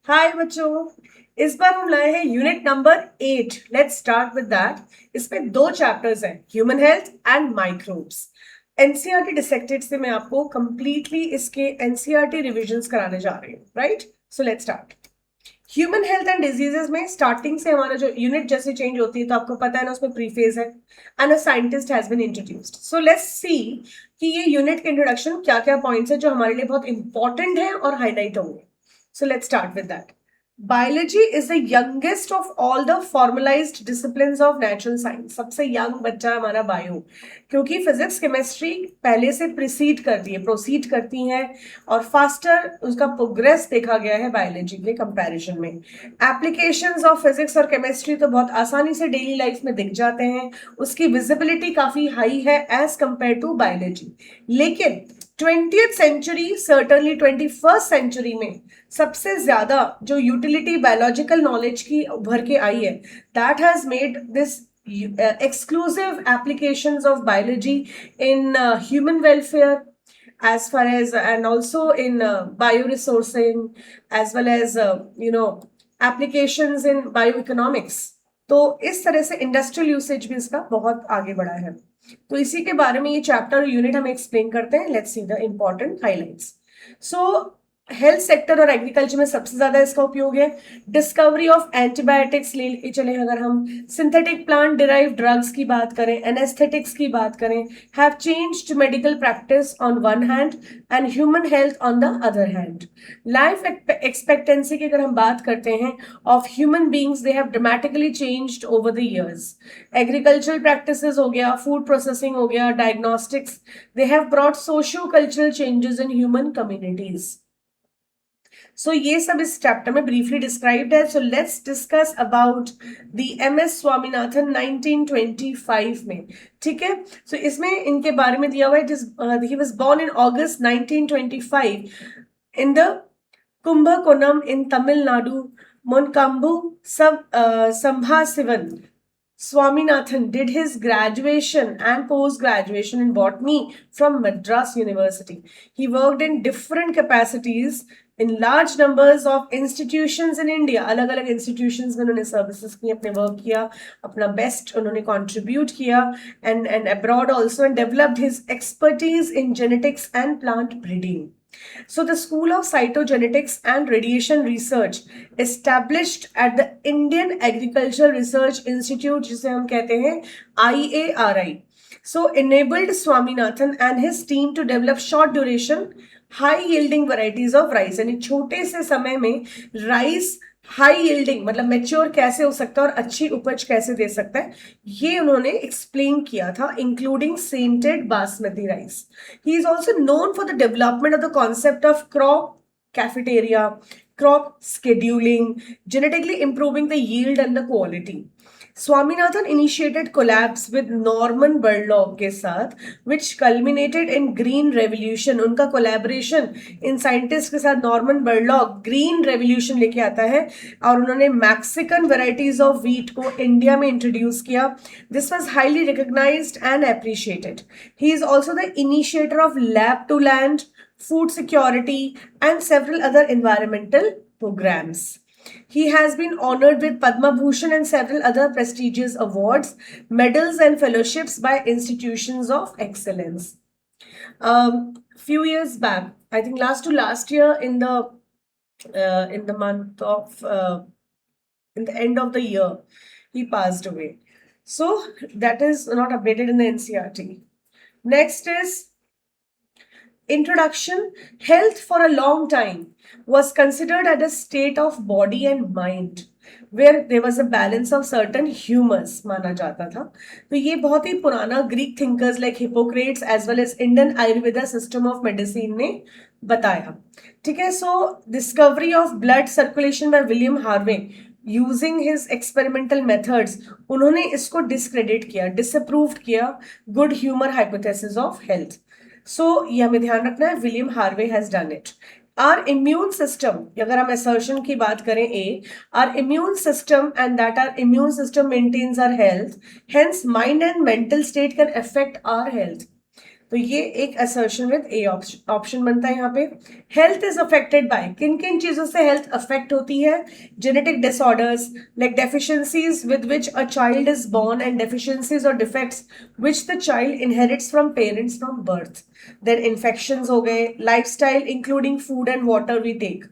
हाय बच्चों। इस बार हम लाए हैं unit number 8। Let's start with that. इसमें दो चैप्टर्स हैं, human health and microbes. NCERT dissected से मैं आपको कंप्लीटली इसके एनसीईआरटी रिविजन्स कराने जा रही हूँ, right? So let's start. Human health and diseases में स्टार्टिंग से हमारा जो यूनिट जैसे चेंज होती है तो आपको पता है ना, उसमें प्रीफेज है and a scientist has been introduced. So let's see कि ये यूनिट के इंट्रोडक्शन क्या क्या पॉइंट्स है जो हमारे लिए बहुत इंपॉर्टेंट है और हाईलाइट होंगे। So let's start with that. Biology is the youngest of all the formalized disciplines of natural science. सबसे यंग बच्चा हमारा बायो, क्योंकि फिजिक्स केमिस्ट्री पहले से प्रोसीड करती हैं और फास्टर उसका प्रोग्रेस देखा गया है बायोलॉजी के कंपैरिजन में। एप्लीकेशंस ऑफ फिजिक्स और केमिस्ट्री तो बहुत आसानी से डेली लाइफ में दिख जाते हैं, उसकी विजिबिलिटी काफी हाई है एज कंपेयर टू बायोलॉजी। लेकिन 20th century, certainly 21st century में सबसे ज्यादा जो यूटिलिटी बायोलॉजिकल नॉलेज की उभर के आई है, that has made this exclusive applications of biology in human welfare as far as and also in bioresourcing as well as applications in bioeconomics। तो इस तरह से इंडस्ट्रियल यूसेज भी इसका बहुत आगे बढ़ा है। तो इसी के बारे में ये चैप्टर यूनिट हम एक्सप्लेन करते हैं। Let's see the important highlights. So health sector और एग्रीकल्चर में सबसे ज्यादा इसका उपयोग है। डिस्कवरी ऑफ एंटीबायोटिक्स ले चले, अगर हम सिंथेटिक प्लांट डिराइव ड्रग्स की बात करें, एनेस्थेटिक्स की बात करें, have changed medical practice on one hand and human health on the other hand. Life expectancy की अगर हम बात करते हैं of human beings, they have dramatically changed over the years. Agricultural practices हो गया, फूड प्रोसेसिंग हो गया, diagnostics, they have brought socio cultural changes in human communities. So ये सब इस चैप्टर में ब्रीफली डिस्क्राइब्ड है। So let's discuss about the MS Swaminathan 1925 में। ठीक है, सो इसमें इनके बारे में दिया हुआ है। He was born in August 1925 in the Kumbakonam in Tamil Nadu, Monkombu Sambasivan. Swaminathan did his graduation and post-graduation in botany from Madras University. He worked in different capacities in large numbers of institutions in India. अलग अलग institutions में उन्होंने services की, अपने work किया, अपना best उन्होंने contribute किया, and abroad also, and developed his expertise in genetics and plant breeding. So the School of Cytogenetics and Radiation Research established at the Indian Agricultural Research Institute, जिसे हम कहते हैं IARI, so enabled Swaminathan and his team to develop short duration high yielding varieties of rice। यानी छोटे से समय में rice high yielding मतलब मेच्योर कैसे हो सकता है और अच्छी उपज कैसे दे सकता है, ये उन्होंने एक्सप्लेन किया था, including scented basmati rice. He is also known for the development of the concept of crop cafeteria, crop scheduling, genetically improving the yield and the quality. Swaminathan initiated collabs with Norman Borlaug के साथ, which culminated in Green Revolution। उनका collaboration इन scientist के साथ Norman बर्लॉग green revolution लेके आता है और उन्होंने मैक्सिकन वेराइटीज ऑफ व्हीट को इंडिया में इंट्रोड्यूस किया। This was highly recognised and appreciated. He is also the initiator of lab to land, food security, and several other environmental programs. He has been honored with Padma Bhushan and several other prestigious awards, medals, and fellowships by institutions of excellence. Few years back, I think last year in the month of in the end of the year, he passed away. So that is not updated in the NCERT. Next is introduction. Health for a long time was considered as a state of body and mind where there was a balance of certain humors माना जाता था। तो ये बहुत ही पुराना Greek thinkers like Hippocrates as well as Indian Ayurveda system of medicine ने बताया। ठीक है, so discovery of blood circulation by William Harvey using his experimental methods, उन्होंने इसको डिस्क्रेडिट किया, डिसअप्रूव्ड किया good humour hypothesis of health. So ये हमें ध्यान रखना है, William Harvey has done it. Our immune system, अगर हम असर्शन की बात करें, our immune system and that our immune system maintains our health, hence mind and mental state can affect our health. तो ये एक असर्शन विद ए ऑप्शन बनता है यहाँ पे। हेल्थ इज अफेक्टेड बाय, किन किन चीजों से हेल्थ अफेक्ट होती है? Genetic disorders like deficiencies with which a child is born and deficiencies और defects which the child inherits from parents from birth. Then infections हो गए, lifestyle including food and water we take,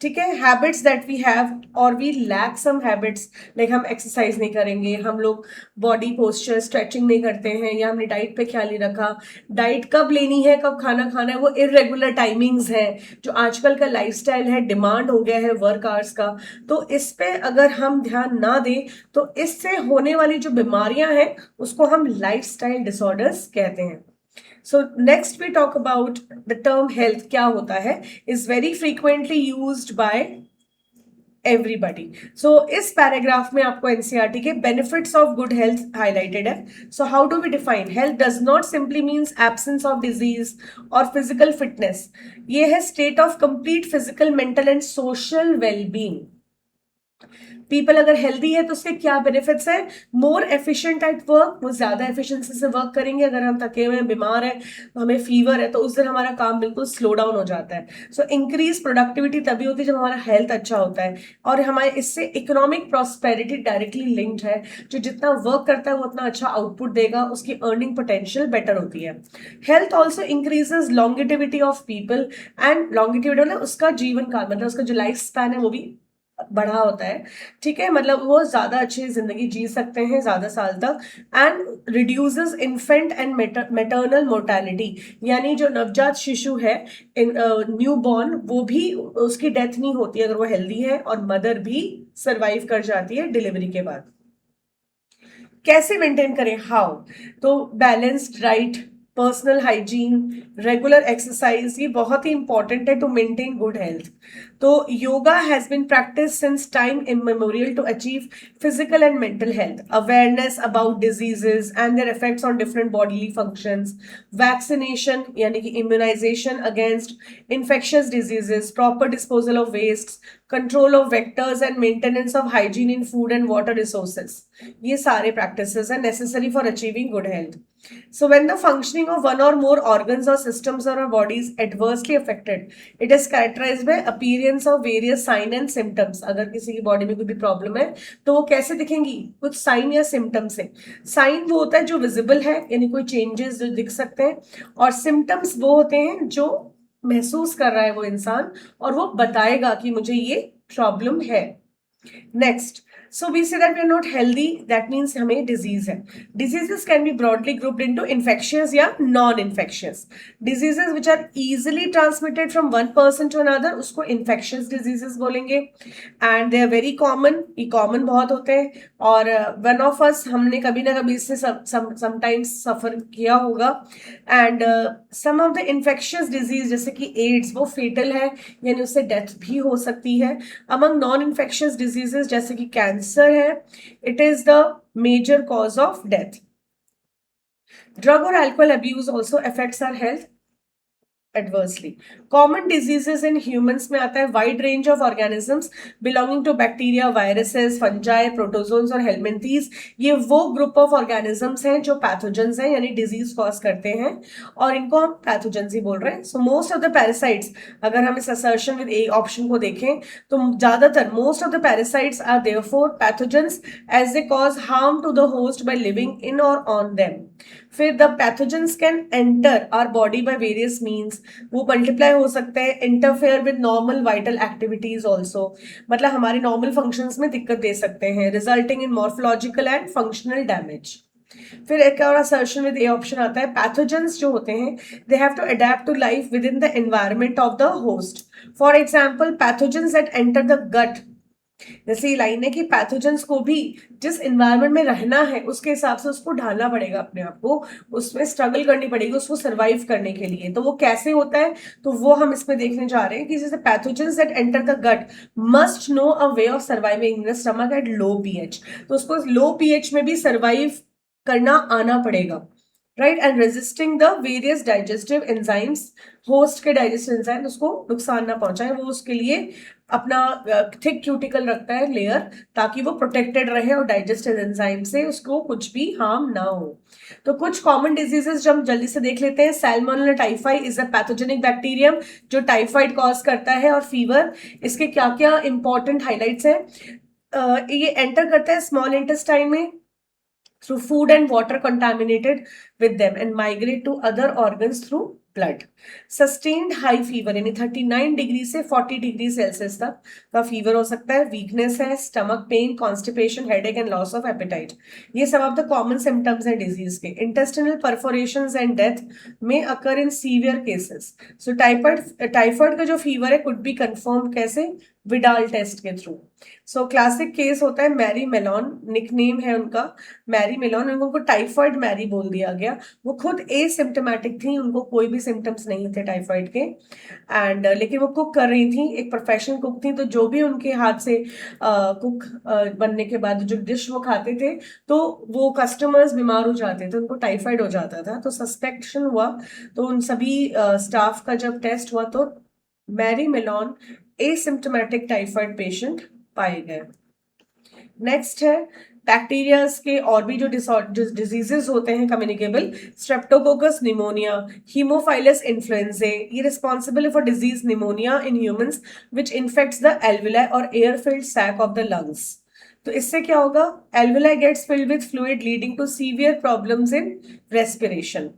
ठीक है, habits that we have और we lack some habits, like हम exercise नहीं करेंगे, हम लोग बॉडी पोस्चर स्ट्रेचिंग नहीं करते हैं, या हमने डाइट पे ख्याल नहीं रखा, डाइट कब लेनी है, कब खाना खाना है, वो इरेगुलर टाइमिंग्स है, जो आजकल का लाइफस्टाइल है, डिमांड हो गया है वर्क आवर्स का, तो इस पे अगर हम ध्यान ना दें तो इससे होने वाली जो बीमारियां हैं उसको हम लाइफस्टाइल डिसऑर्डर्स कहते हैं। So next we talk about the term health, क्या होता है, is very frequently used by everybody. So इस पैराग्राफ में आपको NCERT के benefits of good health highlighted है. So how do we define? Health does not simply means absence of disease or physical fitness. ये है state of complete physical, mental and social well-being. People अगर healthy है तो उसके क्या benefits है? More efficient at work, वो ज्यादा एफिशिएंसी से वर्क करेंगे। अगर हम थके हुए हैं, बीमार है, हमें फीवर है, तो उस दिन हमारा काम बिल्कुल स्लो डाउन हो जाता है। सो इंक्रीज प्रोडक्टिविटी तभी होती है जब हमारा हेल्थ अच्छा होता है, और हमारे इससे इकोनॉमिक प्रॉस्पेरिटी डायरेक्टली लिंक्ड है। जो जितना वर्क करता है वो उतना अच्छा आउटपुट देगा, उसकी अर्निंग पोटेंशियल बेटर होती है। Health also increases longevity of people, and longevity मतलब उसका जीवन काल, मतलब उसका जो लाइफ स्पैन है वो भी बढ़ा होता है, ठीक है, मतलब वो ज्यादा अच्छी जिंदगी जी सकते हैं ज्यादा साल तक। And reduces infant and maternal mortality, यानी जो नवजात शिशु है, न्यू बॉर्न, वो भी उसकी डेथ नहीं होती अगर वो हेल्दी है, और मदर भी सरवाइव कर जाती है डिलीवरी के बाद। कैसे मेंटेन करें? हाउ? तो balanced diet, personal hygiene, regular exercise, ये बहुत ही इंपॉर्टेंट है टू मेंटेन गुड हेल्थ। तो yoga has been practice since time immemorial to achieve physical and mental health, awareness about diseases and their effects on different bodily functions, vaccination यानी कि immunisation against infectious diseases, proper disposal of wastes, control of vectors and maintenance of hygiene in food and water resources. ये सारे practices are necessary for achieving good health. So when the functioning of one or more organs or systems of our body is adversely affected, it is characterized by appearance of various sign and symptoms. अगर किसी की body में कोई भी problem है तो वो कैसे दिखेंगी? कुछ साइन या सिम्टम्स है। साइन वो होता है जो विजिबल है, यानी कोई चेंजेस जो दिख सकते हैं, और सिम्टम्स वो होते हैं जो महसूस कर रहा है वो इंसान, और वो बताएगा कि मुझे ये प्रॉब्लम है। Next, so we say that we are not healthy, that means हमें disease है। Diseases can be broadly grouped into infectious या non-infectious. Diseases which are easily transmitted from one person to another, उसको infectious diseases बोलेंगे, and they are very common, ये common बहुत होते हैं, और one of us, हमने कभी ना कभी इससे sometimes suffer किया होगा। and some of the infectious disease जैसे कि AIDS, वो fatal है, यानी उससे death भी हो सकती है। Among non-infectious diseases जैसे कि कैंसर है, it is the major cause of death. Drug और alcohol abuse also affects our health adversely. Common diseases in humans में आता है wide range of organisms belonging to bacteria, viruses, fungi, protozoans और helminthes। ये वो group of organisms हैं जो pathogens हैं, यानी disease cause करते हैं, और इनको हम pathogens ही बोल रहे हैं। So most of the parasites, अगर हम इस assertion with A option को देखें तो ज्यादातर most of the parasites are therefore pathogens as they cause harm to the host by living in or on them. फिर the pathogens can enter our body by various means, वो multiply हो सकते हैं, interfere with normal vital activities also, मतलब हमारे normal functions में दिक्कत दे सकते हैं, resulting in morphological and functional damage. फिर एक और असर्शन विद ए ऑप्शन आता है, पैथोजेंस जो होते हैं they have to adapt to life within the environment of the host. For example, pathogens that enter the gut, जैसे ये लाइन है कि पैथोजेंस को भी जिस एनवायरनमेंट में रहना है उसके हिसाब से उसको ढालना पड़ेगा, अपने आप को उसमें स्ट्रगल करनी पड़ेगी उसको सरवाइव करने के लिए। तो वो कैसे होता है, तो वो हम इसमें देखने जा रहे हैं कि जैसे pathogens that enter the gut must know a way of surviving in the stomach at low pH, तो उसको लो पीएच में भी सर्वाइव करना आना पड़ेगा, right, and resisting the various digestive enzymes, host के डाइजेस्टिव एंजाइम उसको नुकसान ना पहुंचाए, वो उसके लिए अपना थिक क्यूटिकल रखता है लेयर, ताकि वो प्रोटेक्टेड रहे और डाइजेस्टिव एंजाइम से उसको कुछ भी हार्म ना हो। तो कुछ कॉमन डिजीजेस जो हम जल्दी से देख लेते हैं। Salmonella typhi is a pathogenic bacterium जो टाइफाइड कॉज करता है, और फीवर। इसके क्या क्या इंपॉर्टेंट हाइलाइट्स हैं? ये एंटर करता है स्मॉल इंटेस्टाइन में through food and water contaminated with them and migrate to other organs through blood. Sustained high fever यानी 39 डिग्री से 40 डिग्री सेल्सियस तक का फीवर हो सकता है। वीकनेस है, stomach pain, constipation, headache and loss of appetite, ये सब ऑफ द कॉमन सिम्टम्स हैं डिजीज के। इंटेस्टिनल परफोरेशंस एंड डेथ में occur in severe cases. So typhoid का जो फीवर है कुड बी कंफर्म कैसे? विडाल टेस्ट के थ्रू। सो क्लासिक केस होता है मैरी मेलॉन, निकनेम है उनका मैरी मेलॉन, उनको टाइफाइड मैरी बोल दिया गया। वो खुद एसिम्टोमेटिक थी, उनको कोई भी सिम्टम्स नहीं थे टाइफाइड के, एंड लेकिन वो कुक कर रही थी, एक प्रोफेशनल कुक थी, तो जो भी उनके हाथ से कुक बनने के बाद जो डिश वो खाते थे, तो वो कस्टमर्स बीमार हो जाते थे, उनको टाइफाइड हो जाता था। तो सस्पेक्शन हुआ, तो उन सभी स्टाफ का जब टेस्ट हुआ तो Mary Mallon asymptomatic typhoid patient पाए गए। नेक्स्ट है बैक्टीरियाज के और भी जो डिजीजेस होते हैं communicable. Streptococcus pneumonia, haemophilus influenzae, ये responsible for disease pneumonia in humans which infects the alveoli और air filled sac of the lungs. तो इससे क्या होगा? Alveoli gets filled with fluid leading to severe problems in respiration.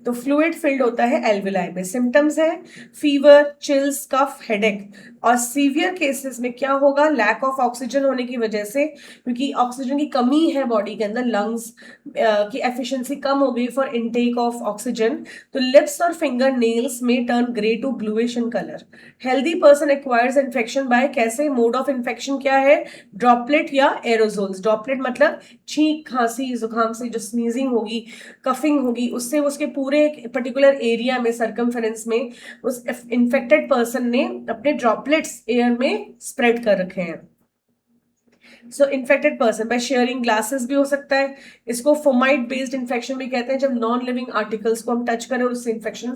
तो fluid filled होता है alveoli में। सिम्टम्स है फीवर, चिल्स, कफ, हेडेक, और सीवियर केसेस में क्या होगा? लैक ऑफ ऑक्सीजन होने की वजह से, क्योंकि ऑक्सीजन की कमी है बॉडी के अंदर, लंग्स की एफिशिएंसी कम हो गई फॉर इनटेक ऑफ ऑक्सीजन, तो लिप्स और फिंगर नेल्स में turn grey to bluish in colour. Healthy person acquires infection by कैसे? मोड ऑफ इन्फेक्शन क्या है? ड्रॉपलेट या एरोजोल्स। ड्रॉपलेट मतलब छींक, खांसी, जुकाम से जो स्नीजिंग होगी, कफिंग होगी, उससे उसके पूरे पर्टिकुलर एरिया में, सरकमफेरेंस में, उस इन्फेक्टेड पर्सन ने अपने ड्रॉपलेट्स एयर में स्प्रेड कर रखे हैं। So infected person by sharing glasses भी हो सकता है। इसको फोमाइट बेस्ड इन्फेक्शन भी कहते हैं, जब नॉन लिविंग आर्टिकल्स को हम टच करें और उससे इन्फेक्शन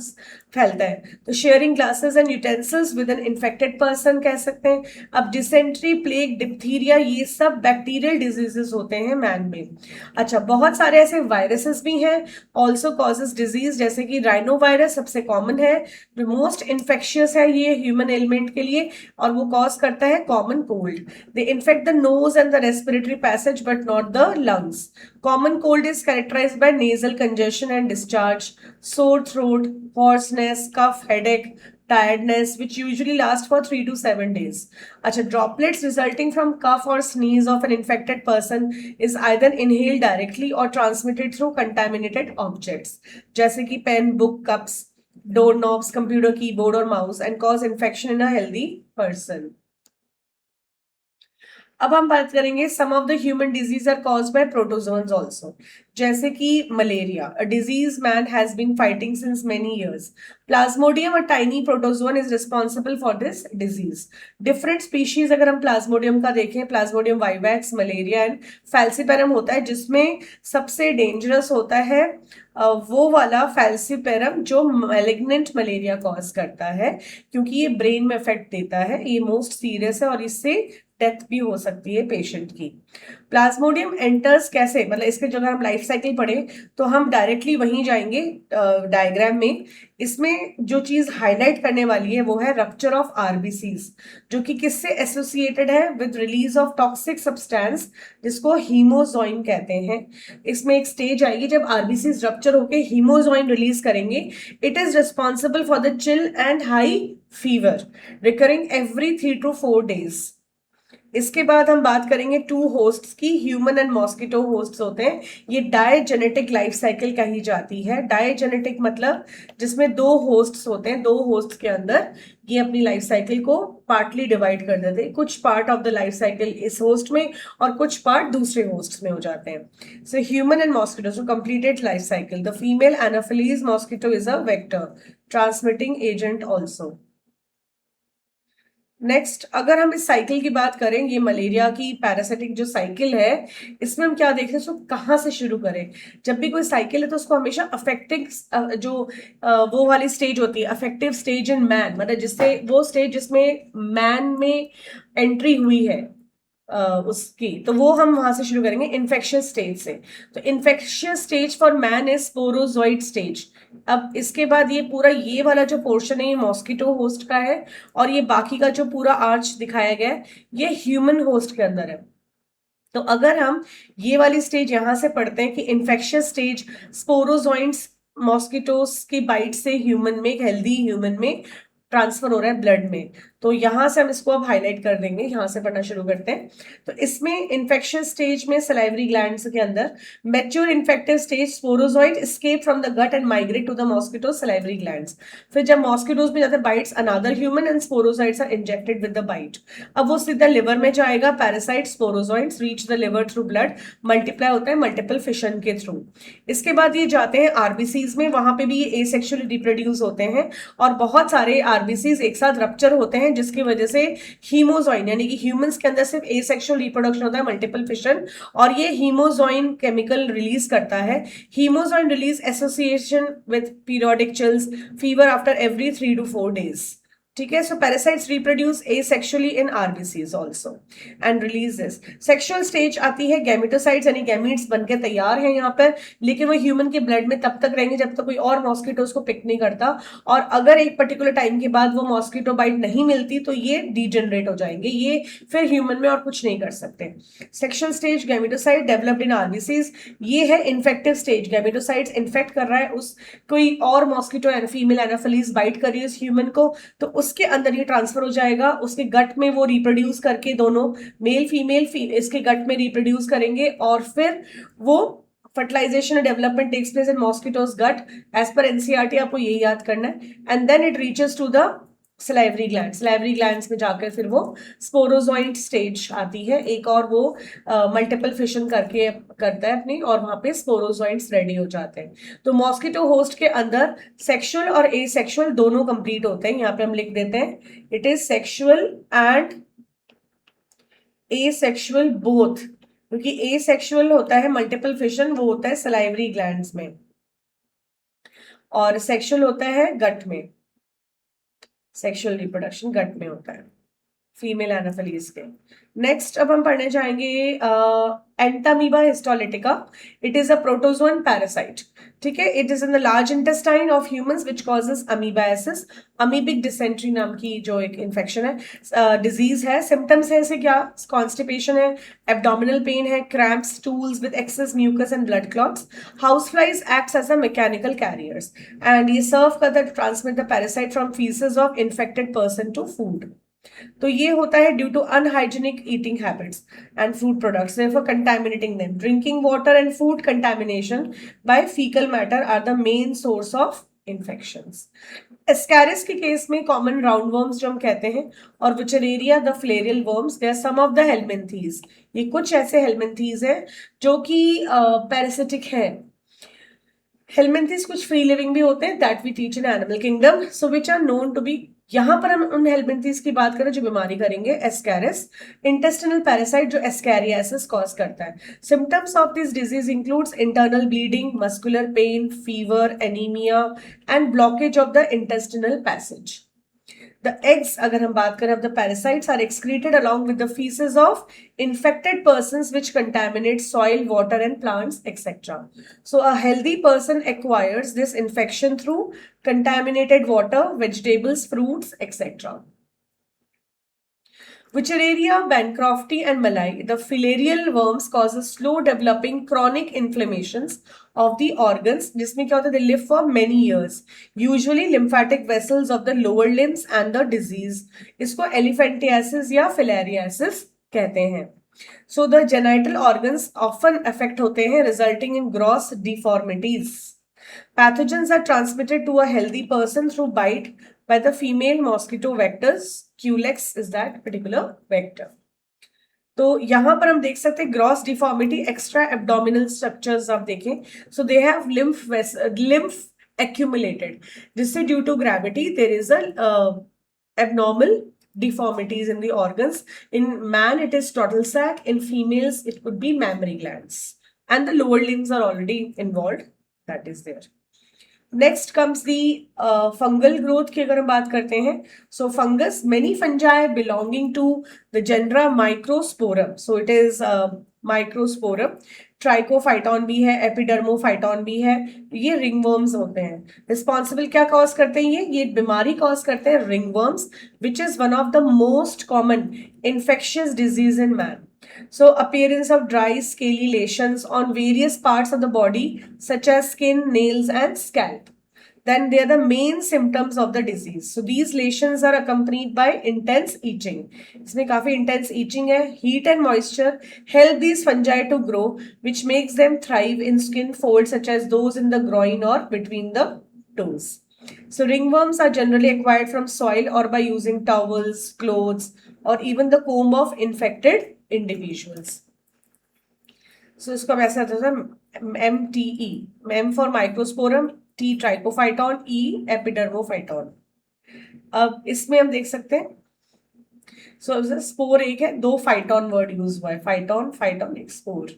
फैलता है। तो sharing glasses and utensils with an infected person कह सकते हैं। अब डिसेंट्री, प्लेग, डिप्थीरिया, ये सब बैक्टीरियल डिजीजेस होते हैं मैन में। अच्छा, बहुत सारे ऐसे वायरसेस भी हैं ऑल्सो कॉजेज डिजीज, जैसे कि राइनो वायरस सबसे कॉमन है, जो मोस्ट इन्फेक्शियस है ये ह्यूमन एलिमेंट के लिए, और वो कॉज करता है common cold. They infect the nose and the respiratory passage but not the lungs. Common cold is characterized by nasal congestion and discharge, sore throat, hoarseness, cough, headache, tiredness, which usually last for 3 to 7 days. Achha, droplets resulting from cough or sneeze of an infected person is either inhaled directly or transmitted through contaminated objects, जैसे कि pen, book, cups, doorknobs, computer keyboard और mouse, and cause infection in a healthy person. अब हम बात करेंगे some of the human disease are caused by protozoans also, जैसे कि malaria, a disease man has been fighting since many years. Plasmodium, a tiny protozoan, is responsible for this disease. Different species अगर हम plasmodium का देखें, plasmodium vivax, malaria and falciparum होता है, जिसमें सबसे डेंजरस होता है वो वाला फैल्सीपेरम जो मैलिग्नेंट मलेरिया कॉज करता है, क्योंकि ये ब्रेन में इफेक्ट देता है, ये मोस्ट सीरियस है और इससे डेथ भी हो सकती है पेशेंट की। प्लाज्मोडियम एंटर्स कैसे, मतलब इसके जो अगर हम लाइफ साइकिल पढ़े तो हम डायरेक्टली वहीं जाएंगे डायग्राम में। इसमें जो चीज हाईलाइट करने वाली है वो है रप्चर ऑफ आरबीसीज, जो कि किससे एसोसिएटेड है? With release of toxic substance, जिसको हीमोजोइन कहते हैं। इसमें एक स्टेज आएगी जब आरबीसीज रप्चर होके हीमोजोइन रिलीज करेंगे। It is responsible for the chill and high fever recurring every 3 to 4 days। इसके बाद हम बात करेंगे टू होस्ट्स की। ह्यूमन एंड मॉस्किटो होस्ट्स होते हैं, ये डायजेनेटिक लाइफ साइकिल कही जाती है। डायजेनेटिक मतलब जिसमें दो होस्ट्स होते हैं, दो होस्ट्स के अंदर ये अपनी लाइफ साइकिल को पार्टली डिवाइड कर देते हैं। कुछ part of the life cycle इस होस्ट में और कुछ पार्ट दूसरे होस्ट में हो जाते हैं। So human and mosquito, so completed life cycle. The female Anopheles mosquito is a vector transmitting agent also. Next, अगर हम इस साइकिल की बात करें, ये मलेरिया की पैरासिटिक जो साइकिल है, इसमें हम क्या देखते हैं, इसको कहाँ से शुरू करें। जब भी कोई साइकिल है तो उसको हमेशा अफेक्टिंग जो वो वाली स्टेज होती है, अफेक्टिव स्टेज इन मैन, मतलब जिससे वो स्टेज जिसमें मैन में एंट्री हुई है उसकी, तो वो हम वहां से शुरू करेंगे इन्फेक्शियस स्टेज से। तो infectious stage for man is sporozoite stage. अब इसके बाद ये पूरा ये वाला जो पोर्शन है ये मॉस्किटो होस्ट का है, और ये बाकी का जो पूरा आर्च दिखाया गया है ये ह्यूमन होस्ट के अंदर है। तो अगर हम ये वाली स्टेज यहां से पढ़ते हैं कि इन्फेक्शियस स्टेज स्पोरोजोइड्स मॉस्किटोस की बाइट से ह्यूमन में, एक हेल्दी ह्यूमन में ट्रांसफर हो रहा है ब्लड में, तो यहां से हम इसको अब हाईलाइट कर देंगे, यहां से पढ़ना शुरू करते हैं। तो इसमें इन्फेक्शियस स्टेज में सलाइवरी ग्लैंड्स के अंदर, mature infective stage sporozoite escape from the gut and migrate to the mosquito salivary glands. फिर जब मॉस्किटोज में जाते bites another human and sporozoites are injected with the bite. अब वो सीधा लिवर में जाएगा, parasite sporozoites reach the liver through blood, multiply होता है मल्टीपल फिशन के थ्रू। इसके बाद ये जाते हैं आरबीसीज में, वहां पे भी ये एसेक्सुअली रिप्रोड्यूस होते हैं, और बहुत सारे आरबीसीज एक साथ रप्चर होते हैं जिसकी वजह से हीमोजॉइन, यानी कि ह्यूमंस के अंदर सिर्फ एसेक्सुअल रिप्रोडक्शन होता है, मल्टीपल फिशन, और ये हीमोजॉइन केमिकल रिलीज करता है। Haemozoin release association with periodic chills, fever after every 3 to 4 days। ठीक है, so parasites reproduce asexually in RBCs also and release this. Sexual stage आती है, गैमेटोसाइट्स यानी गैमीट्स बनके तैयार हैं यहाँ पर, लेकिन वो ह्यूमन के ब्लड में तब तक रहेंगे जब तक कोई और मॉस्किटो उसको पिक नहीं करता, और अगर एक पर्टिकुलर टाइम के बाद वो मॉस्किटो बाइट नहीं मिलती तो ये डीजनरेट हो जाएंगे, ये फिर ह्यूमन में और कुछ नहीं कर सकते। Sexual stage gametocyte developed in RBCs, ये है इन्फेक्टिव स्टेज, गैमेटोसाइट्स इन्फेक्ट कर रहा है उस कोई और मॉस्किटो या फीमेल एनाफिलीज बाइट कर रही है उस ह्यूमन को, तो उसके अंदर ये ट्रांसफर हो जाएगा, उसके गट में वो रिप्रोड्यूस करके दोनों मेल फीमेल इसके गट में रिप्रोड्यूस करेंगे, और फिर वो fertilisation and development takes place in mosquitoes gut, as per NCERT आपको यही याद करना है, and then it reaches to the salivary gland, salivary glands में जाकर फिर वो स्पोरोजोइड स्टेज आती है एक, और वो मल्टीपल फिशन करके करता है अपनी, और वहां पे स्पोरोजोइड्स रेडी हो जाते हैं। तो मॉस्किटो होस्ट के अंदर सेक्सुअल और एसेक्सुअल दोनों कंप्लीट होते हैं, यहाँ पे हम लिख देते हैं it is sexual and asexual both, क्योंकि एसेक्सुअल होता है मल्टीपल फिशन, वो होता है सलाइवरी ग्लैंड्स में, और सेक्सुअल होता है गट में, सेक्सुअल रिप्रोडक्शन गट में होता है फीमेल एनाफिलीज के। नेक्स्ट अब हम पढ़ने जाएंगे Entamoeba histolytica. It is a protozoan parasite, ठीक है, it is in the large intestine of humans which causes amoebiasis, amoebic dysentery नाम की जो एक इन्फेक्शन है, डिजीज है। सिम्टम्स है इसे क्या, कॉन्स्टिपेशन है, एब्डोमिनल पेन है, cramps, stools with excess mucus and blood clots. House flies acts as a mechanical carriers and ये सर्व करता है to transmit the parasite from faeces of infected person to food. तो ये होता है due to unhygienic eating habits and food products, therefore contaminating them. Drinking water and food contamination by fecal matter are the main source of infections. Ascaris के केस में common round worms जो हम कहते हैं, और Wuchereria the filarial worms, they are some of the helminths. ये कुछ ऐसे हेलमिंथीज हैं जो कि पैरासिटिक हैं। हेलमिंथीज कुछ फ्री लिविंग भी होते हैं, that we teach in animal kingdom, so which are known to be, यहां पर हम उन हेलमिंथीज की बात करें जो बीमारी करेंगे, एस्कैरिस इंटेस्टिनल पैरासाइट जो एस्कैरियासिस कॉज करता है। Symptoms of this disease includes internal bleeding, muscular pain, fever, anaemia and blockage of the intestinal passage. The eggs, अगर हम बात करें, of the parasites are excreted along with the feces of infected persons which contaminate soil, water and plants, etc. So a healthy person acquires this infection through contaminated water, vegetables, fruits, etc. Wuchereria, Bancrofti and Malai, the filarial worms causes slow developing chronic inflammations of the organs, जिसमें क्या होता है, they live for many years, usually lymphatic vessels of the lower limbs and the disease. इसको elephantiasis या filariasis कहते हैं. So the genital organs often affect होते हैं, resulting in gross deformities. Pathogens are transmitted to a healthy person through bite by the female mosquito vectors. Culex is that particular vector. तो यहां पर हम देख सकते हैं gross deformity, extra abdominal structures आप देखें, so they have lymph accumulated, जिससे due to gravity there is a abnormal deformities in the organs. In man, it is tottle sac. In females, it could be mammary glands. And the lower limbs are already involved. That is there. Next comes the fungal growth की अगर हम बात करते हैं. So fungus, many fungi belonging to the genera Microsporum. So it is Microsporum. Trichophyton भी है, Epidermophyton भी है. ये रिंगवर्म्स होते हैं. रिस्पॉन्सिबल क्या कॉज करते हैं? ये बीमारी कॉज करते हैं रिंगवर्म्स, which is one of the most common infectious disease in man. So appearance of dry scaly lesions on various parts of the body such as skin, nails and scalp. Then they are the main symptoms of the disease. So these lesions are accompanied by intense itching. इसमें काफी intense itching है. Heat and moisture help these fungi to grow, which makes them thrive in skin folds such as those in the groin or between the toes. So ringworms are generally acquired from soil or by using towels, clothes, or even the comb of infected individuals. So इसको वैसे आता था MTE, M for microsporum, T Trichophyton, E Epidermophyton. अब इसमें हम देख सकते हैं. सो स्पोर एक है, दो फाइटॉन वर्ड यूज हुआ है, फाइटॉन फाइटॉन एक spore.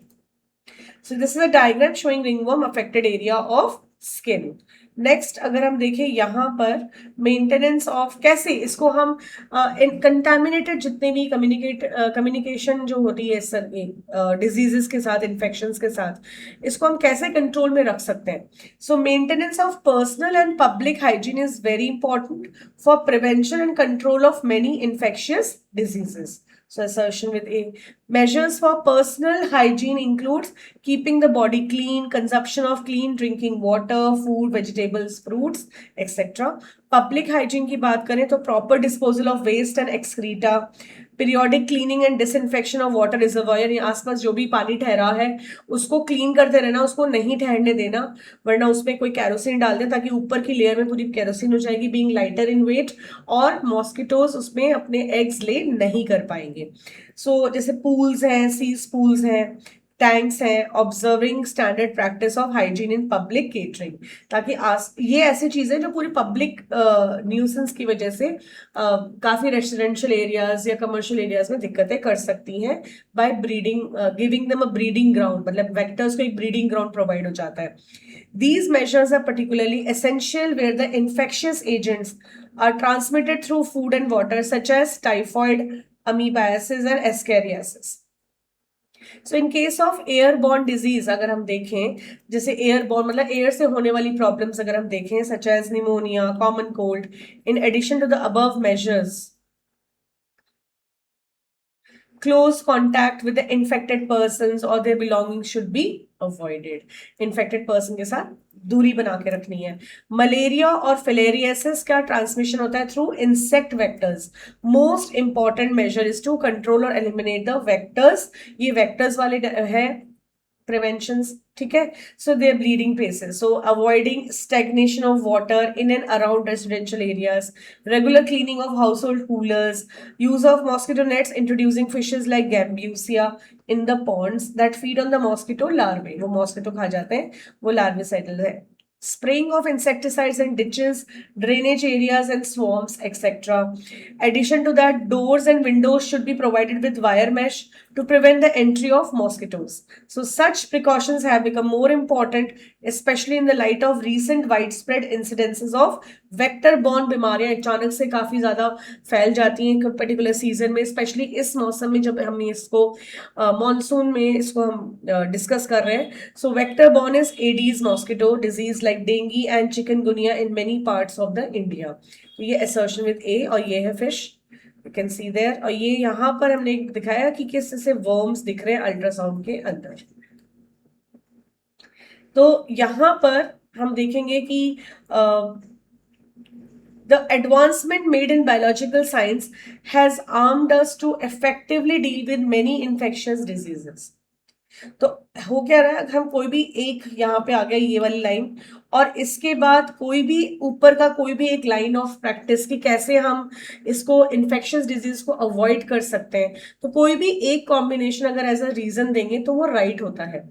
So this is a diagram showing ringworm affected area of skin. Next अगर हम देखें यहाँ पर मेंटेनेंस ऑफ, कैसे इसको हम कंटामिनेटेड जितने भी कम्युनिकेशन जो होती है सर डिजीजेस के साथ, इन्फेक्शंस के साथ, इसको हम कैसे कंट्रोल में रख सकते हैं. So maintenance of personal and public hygiene is very important for prevention and control of many infectious diseases. So assertion with A. Measures for personal hygiene includes keeping the body clean, consumption of clean drinking water, food, vegetables, fruits, etc. Public hygiene की बात करें तो proper disposal of waste and excreta, periodic cleaning and disinfection of water reservoir, यानी आसपास जो भी पानी ठहरा है उसको क्लीन करते रहना, उसको नहीं ठहरने देना, वरना उसमें कोई कैरोसिन डाल दें ताकि ऊपर की लेयर में पूरी कैरोसिन हो जाएगी, बीइंग लाइटर इन वेट, और मॉस्किटोज उसमें अपने एग्स ले नहीं कर पाएंगे. सो जैसे पूल्स हैं, सीज पूल्स हैं, टैंक्स हैं, observing standard practice of hygiene in public catering, ताकि ये ऐसी चीजें जो पूरी पब्लिक न्यूसेंस की वजह से काफी रेसिडेंशियल एरियाज या कमर्शियल एरियाज में दिक्कतें कर सकती हैं by breeding, giving them a breeding ground, मतलब वेक्टर्स को एक ब्रीडिंग ग्राउंड प्रोवाइड हो जाता है. These measures are particularly essential where the infectious agents are transmitted through food and water such as typhoid, amoebiasis and escheriasis. So in case of airborne disease अगर हम देखें, जैसे airborne मतलब air से होने वाली problems अगर हम देखें such as pneumonia, common cold, in addition to the above measures, close contact with the infected persons or their belongings should be avoided. Infected person के साथ दूरी बना के रखनी है. मलेरिया और फिलेरियासिस का ट्रांसमिशन होता है through insect vectors. Most important major is to control और एलिमिनेट द वेक्टर्स. ये वेक्टर्स वाले है प्रिवेंशंस, ठीक है. So they are bleeding places, so avoiding stagnation of water in and around residential areas, regular cleaning of household coolers, use of mosquito nets, introducing fishes like gambusia in the ponds that feed on the mosquito larvae. वो mosquito खा जाते हैं, वो larvicidal है. Spraying of insecticides in ditches, drainage areas and swamps, etc. Addition to that, doors and windows should be provided with wire mesh to prevent the entry of mosquitoes. So such precautions have become more important, especially in the light of recent widespread incidences of vector-borne बीमारियां अचानक से काफी ज्यादा फैल जाती हैं particular season में, specially इस मौसम में जब हम इसको मॉनसून में इसको हम डिस्कस कर रहे हैं. सो वेक्टर-borne is Aedes mosquito disease like dengue and chikungunya in many parts of the India. ये assertion with A और ये है fish. You can see there. और ये यहाँ पर हमने दिखाया कि किस से वर्म्स दिख रहे हैं अल्ट्रासाउंड के अंदर. तो यहाँ पर हम देखेंगे कि the advancement made in biological science has armed us to effectively deal with many infectious diseases. तो हो क्या रहा है, अगर हम कोई भी एक यहाँ पे आ गया ये वाली लाइन और इसके बाद कोई भी ऊपर का कोई भी एक लाइन ऑफ प्रैक्टिस कि कैसे हम इसको इन्फेक्शियस डिजीज को अवॉइड कर सकते हैं, तो कोई भी एक कॉम्बिनेशन अगर एज अ रीजन देंगे तो वो राइट होता है।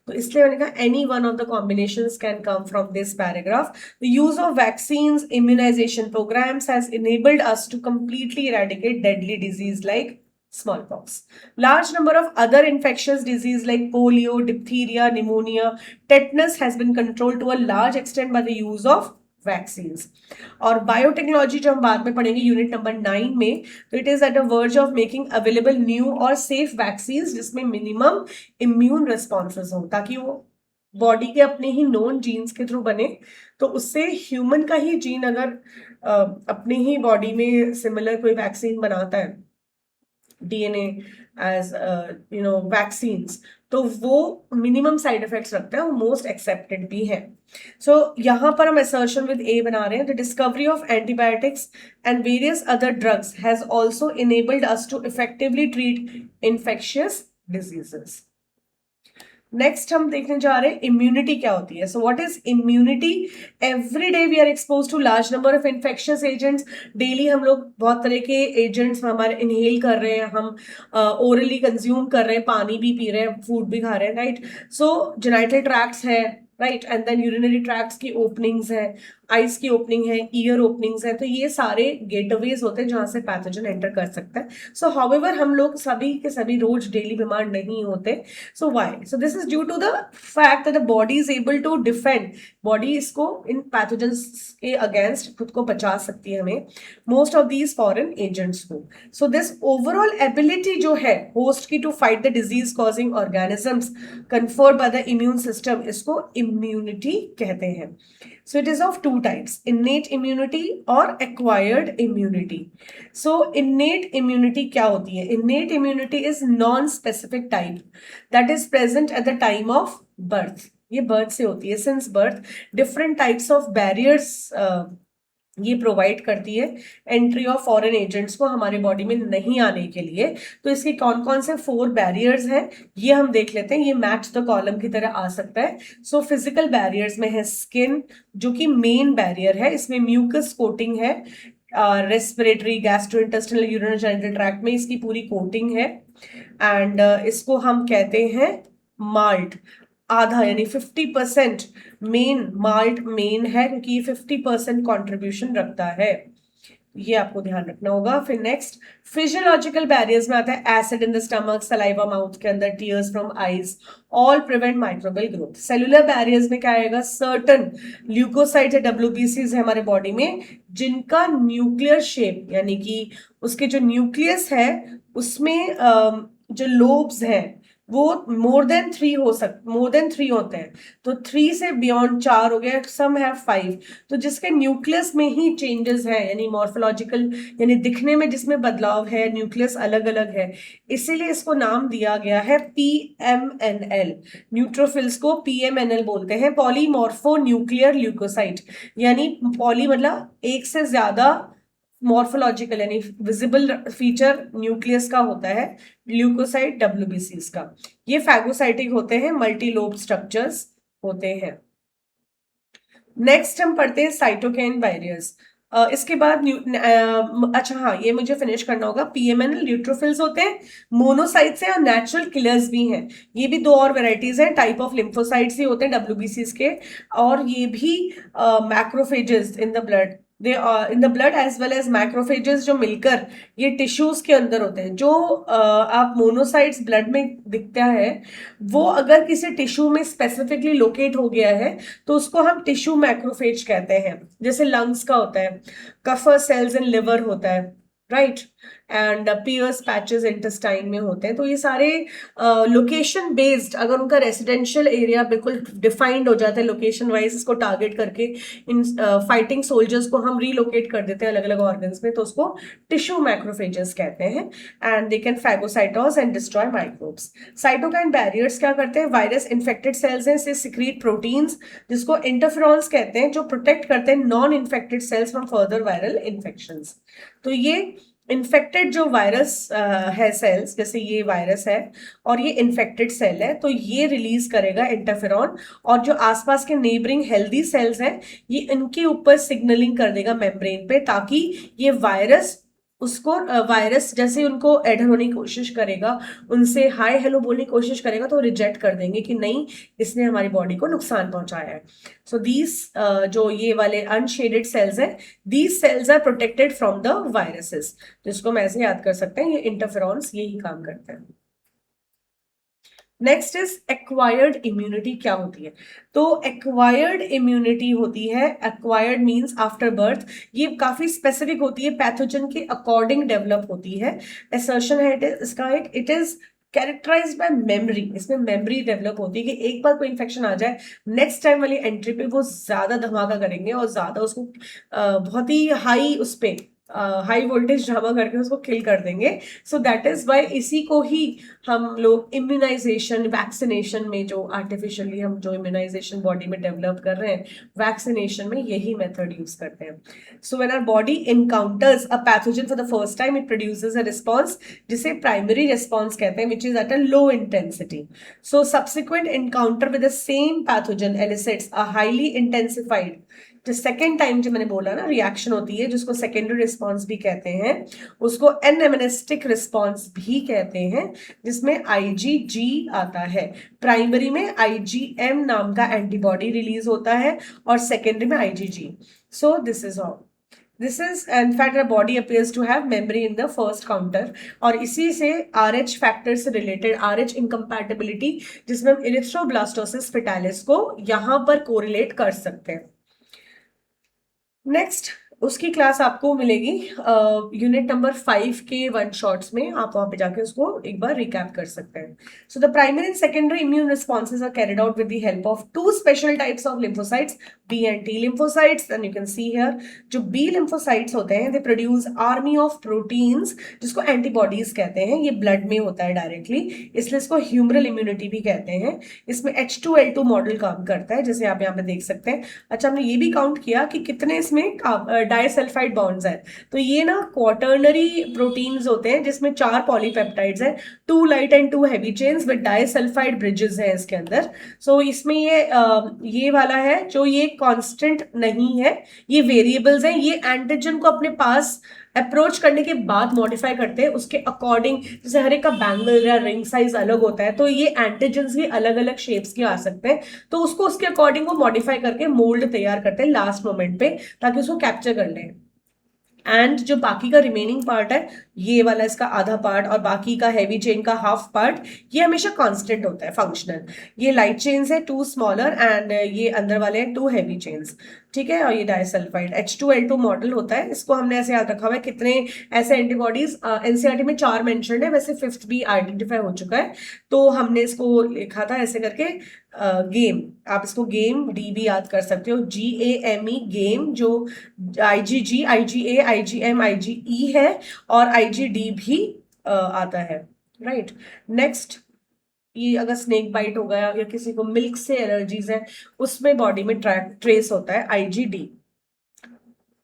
तो इसलिए मैंने कहा any one of the combinations can come from this paragraph. The use of vaccines immunisation programmes has enabled us to completely eradicate deadly disease like smallpox. Large number of other infectious disease like polio, diphtheria, pneumonia, tetanus has been controlled to a large extent by the use of vaccines. और biotechnology जो हम बाद में पढ़ेंगे unit number 9 में, तो it is at a verge of making available new और safe vaccines जिसमें मिनिमम इम्यून रिस्पॉन्सेज हो, ताकि वो बॉडी के अपने ही नोन जीन्स के थ्रू बने। तो उससे ह्यूमन का ही जीन अगर अपनी ही बॉडी में सिमिलर कोई वैक्सीन बनाता है, डीएनए एज वैक्सीन्स, तो वो मिनिमम साइड इफेक्ट्स रखता है, वो मोस्ट एक्सेप्टेड भी है। सो यहाँ पर हम असर्शन विद ए बना रहे हैं, the discovery of antibiotics and various other drugs has also enabled us to effectively treat infectious diseases. Next हम देखने जा रहे हैं इम्यूनिटी क्या होती है। So what is immunity? Every day we are expose to large number of infectious agents. Daily हम लोग बहुत तरह के एजेंट्स हमारे इनहेल कर रहे हैं, हम ओरली कंज्यूम कर रहे हैं, पानी भी पी रहे हैं, फूड भी खा रहे हैं, राइट। सो जेनिटल ट्रैक्ट्स है, right, and then urinary tracts की ओपनिंग्स है, आइज की ओपनिंग है, ईयर ओपनिंग्स है, तो ये सारे गेटवेज होते हैं जहां से पैथोजन एंटर कर सकता है। सो हाउएवर हम लोग सभी के सभी रोज डेली बीमार नहीं होते। So why? So this is due to the fact that the body is able to defend, body इसको इन पैथोजन्स के अगेंस्ट खुद को बचा सकती है हमें, most of these foreign agents को। सो दिस ओवरऑल एबिलिटी जो है होस्ट की to fight the disease causing organisms conferred by the immune system, इसको इम्यूनिटी कहते हैं। So it is of two types, innate immunity और acquired immunity. So innate immunity क्या होती है? Innate immunity is non-specific type that is present at the time of birth. ये birth से होती है, since birth different types of barriers ये provide करती है एंट्री ऑफ फॉरेन एजेंट्स को हमारे बॉडी में नहीं आने के लिए। तो इसके कौन कौन से 4 बैरियर्स हैं ये हम देख लेते हैं, ये मैच द कॉलम की तरह आ सकता है। सो फिजिकल बैरियर्स में है स्किन, जो कि मेन बैरियर है, इसमें म्यूकस कोटिंग है, respiratory, gastrointestinal, urinary genital tract में इसकी पूरी कोटिंग है, एंड इसको हम कहते हैं माल्ट। आधा यानी 50% मेन माल्ट मेन है, क्योंकि ये 50% कॉन्ट्रीब्यूशन रखता है, ये आपको ध्यान रखना होगा। फिर नेक्स्ट फिजियोलॉजिकल बैरियर्स में आता है acid in the stomach, saliva mouth के अंदर, tears from eyes, all prevent microbial growth. Cellular barriers में क्या आएगा? सर्टन ल्यूकोसाइट्स या डब्ल्यूबीसीज है हमारे बॉडी में, जिनका न्यूक्लियर शेप यानी कि उसके जो न्यूक्लियस है उसमें जो लोब्स हैं वो मोर देन 3 होते हैं, तो 3 से बियॉन्ड 4 हो गया, सम हैव 5। तो जिसके न्यूक्लियस में ही चेंजेस है, यानी मॉर्फोलॉजिकल यानी दिखने में जिसमें बदलाव है, न्यूक्लियस अलग अलग है, इसीलिए इसको नाम दिया गया है PMNL। न्यूट्रोफिल्स को PMNL बोलते हैं, पॉलीमॉर्फो न्यूक्लियर ल्यूकोसाइट, यानी पॉली मतलब एक से ज्यादा, मॉर्फोलॉजिकल यानी विजिबल फीचर न्यूक्लियस का होता है, ल्यूकोसाइट डब्ल्यूबीसीज का। ये फैगोसाइटिक होते हैं, मल्टीलोब स्ट्रक्चर्स होते हैं। नेक्स्ट हम पढ़ते हैं साइटोकाइन बैरियर्स। इसके बाद अच्छा हाँ, ये मुझे फिनिश करना होगा। पीएमएनएल न्यूट्रोफिल्स होते हैं, मोनोसाइट्स हैं और नेचुरल किलर्स भी हैं। ये भी 2 और वेराइटीज हैं, टाइप ऑफ लिम्फोसाइट्स ही होते हैं डब्ल्यूबीसीज के, और ये भी macrophages in the blood, they in the blood as well as macrophages, जो मिलकर ये टिश्यूज के अंदर होते हैं। जो आप मोनोसाइट्स ब्लड में दिखता है, वो अगर किसी टिश्यू में स्पेसिफिकली लोकेट हो गया है तो उसको हम टिश्यू मैक्रोफेज कहते हैं। जैसे लंग्स का होता है, कफर सेल्स इन लिवर होता है, right, and Peyer's patches intestine में होते हैं। तो ये सारे लोकेशन बेस्ड, अगर उनका रेसिडेंशियल एरिया बिल्कुल डिफाइंड हो जाता है लोकेशन वाइज, इसको टारगेट करके इन फाइटिंग सोल्जर्स को हम रीलोकेट कर देते हैं अलग अलग ऑर्गन्स में, तो उसको टिश्यू मैक्रोफेजेस कहते हैं, and they can phagocytose and destroy microbes. Cytokine barriers क्या करते हैं? वायरस इन्फेक्टेड सेल्स हैं, से सिक्रीट प्रोटीन्स जिसको इंटरफेरॉन्स कहते हैं, जो प्रोटेक्ट करते हैं non infected cells from further viral infections. तो ये इन्फेक्टेड जो वायरस है सेल्स, जैसे ये वायरस है और ये इन्फेक्टेड सेल है, तो ये रिलीज करेगा इंटरफेरॉन, और जो आसपास के नेबरिंग हेल्दी सेल्स हैं ये इनके ऊपर सिग्नलिंग कर देगा मेम्ब्रेन पे, ताकि ये वायरस उसको वायरस जैसे उनको एडर होने की कोशिश करेगा, उनसे हाय हेलो बोलने की कोशिश करेगा, तो रिजेक्ट कर देंगे कि नहीं, इसने हमारी बॉडी को नुकसान पहुंचाया है। सो दीज जो ये वाले अनशेडेड सेल्स हैं, these cells are protected from the viruses. जिसको हम ऐसे याद कर सकते हैं, ये इंटरफेरॉन्स यही काम करते हैं। Next is acquired immunity. क्या होती है? तो एक्वायर्ड इम्यूनिटी होती है, एक्वायर्ड मींस आफ्टर बर्थ, ये काफी स्पेसिफिक होती है, पैथोजन के अकॉर्डिंग डेवलप होती है। असर्शन है इसका एक, it is characterise by memory. इसमें मेमोरी डेवलप होती है कि एक बार कोई इन्फेक्शन आ जाए, नेक्स्ट टाइम वाली एंट्री पे वो ज्यादा धमाका करेंगे और ज्यादा उसको बहुत ही हाई उस पे हाई वोल्टेज ड्रामा करके उसको किल कर देंगे। सो दैट इज वाई इसी को ही हम लोग इम्यूनाइजेशन, वैक्सीनेशन में जो आर्टिफिशियली हम जो इम्यूनाइजेशन बॉडी में डेवलप कर रहे हैं, वैक्सीनेशन में यही मेथड यूज करते हैं। So when our body encounters a pathogen for the first time, it produces a response जिसे प्राइमरी रिस्पॉन्स कहते हैं, which is at a low intensity. So subsequent encounter with the same pathogen elicits a highly intensified, जो second time जो मैंने बोला ना reaction होती है, जिसको सेकेंडरी रिस्पॉन्स भी कहते हैं, उसको एनेमेनेस्टिक रिस्पॉन्स भी कहते हैं, जिसमें आईजीजी आता है। प्राइमरी में आईजीएम नाम का एंटीबॉडी रिलीज होता है और सेकेंडरी में IgG. So this is all, this is in fact our body appears to have memory in the first counter। और इसी से RH फैक्टर से रिलेटेड RH इनकम्पैटिबिलिटी, जिसमें हम इरिथ्रोब्लास्टोसिस फेटालिस को यहां पर कोरिलेट कर सकते हैं। नेक्स्ट उसकी क्लास आपको मिलेगी यूनिट नंबर 5 के वन शॉट्स में, आप वहां पे जाके उसको एक बार रिकैप कर सकते हैं। So the primary and secondary immune responses are carried out with the help of two special types of lymphocytes, B and T lymphocytes. And you can see here, जो बी लिम्फोसाइट्स होते हैं, they produce army of proteins जिसको antibodies कहते हैं। ये blood में होता है डायरेक्टली, इसलिए इसको ह्यूमरल इम्यूनिटी भी कहते हैं। इसमें H2L2 मॉडल काम करता है, जैसे आप यहाँ पे देख सकते हैं। अच्छा, हमने ये भी काउंट किया कि कितने इसमें डाइसल्फाइड बॉन्ड्स हैं। तो ये ना क्वाटर्नरी प्रोटीन्स होते हैं, जिसमें 4 पॉलीपेप्टाइड्स हैं, 2 light and 2 heavy chains with disulphide bridges हैं इसके अंदर। सो इसमें ये वाला है जो ये कांस्टेंट नहीं है, ये वेरिएबल्स हैं। ये एंटीजन को अपने पास अप्रोच करने के बाद मॉडिफाई करते हैं उसके अकॉर्डिंग। जैसे हर एक का बैंगल या रिंग साइज अलग होता है, तो ये एंटीजन्स भी अलग अलग शेप्स के आ सकते हैं, तो उसको उसके अकॉर्डिंग वो मॉडिफाई करके मोल्ड तैयार करते हैं लास्ट मोमेंट पे, ताकि उसको कैप्चर कर लें। एंड जो बाकी का रिमेनिंग पार्ट है, ये वाला इसका आधा पार्ट और बाकी का हैवी चेन का हाफ पार्ट, ये हमेशा कांस्टेंट होता है, फंक्शनल। ये लाइट चेन्स है 2 स्मॉलर एंड ये अंदर वाले हैं 2 हैवी चेन्स, ठीक है। और ये डाइसल्फाइड H2L2 मॉडल होता है। इसको हमने ऐसे याद रखा हुआ है, कितने ऐसे एंटीबॉडीज एनसीईआरटी में 4 मेंशन्ड है, वैसे 5th भी आइडेंटिफाई हो चुका है, तो हमने इसको लिखा था ऐसे करके गेम। आप इसको गेम डी भी याद कर सकते हो, GAME गेम, जो IgG, IgA, IgM, IgE है, और IgD भी आता है, राइट। नेक्स्ट, ये अगर स्नेक बाइट हो गया या किसी को मिल्क से एलर्जीज है, उसमें बॉडी में ट्रेस होता है IgD।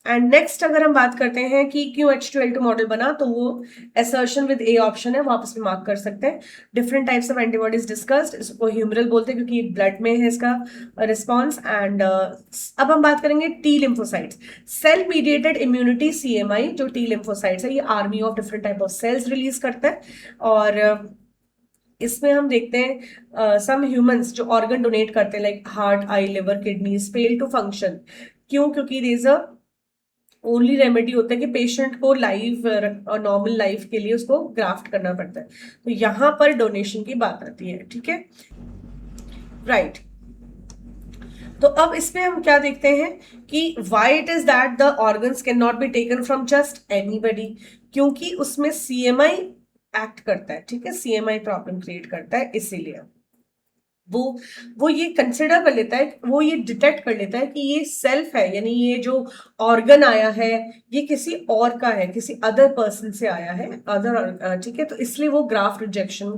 एंड नेक्स्ट अगर हम बात करते हैं कि क्यों H2L2 मॉडल बना, तो वो असर्शन विद A ऑप्शन है, वापस में मार्क कर सकते हैं। Different types of antibodies discussed, इसको ह्यूमरल बोलते हैं क्योंकि ब्लड में है इसका रिस्पॉन्स। एंड अब हम बात करेंगे T lymphocytes. Cell mediated immunity CMI, जो टी लिम्फोसाइट्स है, ये army of different type of cells release करता है। और इसमें हम देखते हैं सम ह्यूमंस जो ऑर्गन डोनेट करते हैं, like heart, eye, liver, kidneys, fail to function. क्यों? क्योंकि there is a only remedy होता है कि पेशेंट को लाइफ और नॉर्मल लाइफ के लिए उसको ग्राफ्ट करना पड़ता है, तो यहां पर डोनेशन की बात आती है, ठीक है, राइट। तो अब इसमें हम क्या देखते हैं कि why it is that the organs can not be taken from just anybody, क्योंकि उसमें CMI एक्ट करता है, ठीक है, CMI प्रॉब्लम क्रिएट करता है, इसीलिए वो ये कंसिडर कर लेता है, वो ये डिटेक्ट कर लेता है कि ये सेल्फ है, यानी ये जो ऑर्गन आया है ये किसी और का है, किसी अदर पर्सन से आया है, अदर, ठीक है। तो इसलिए वो ग्राफ्ट रिजेक्शन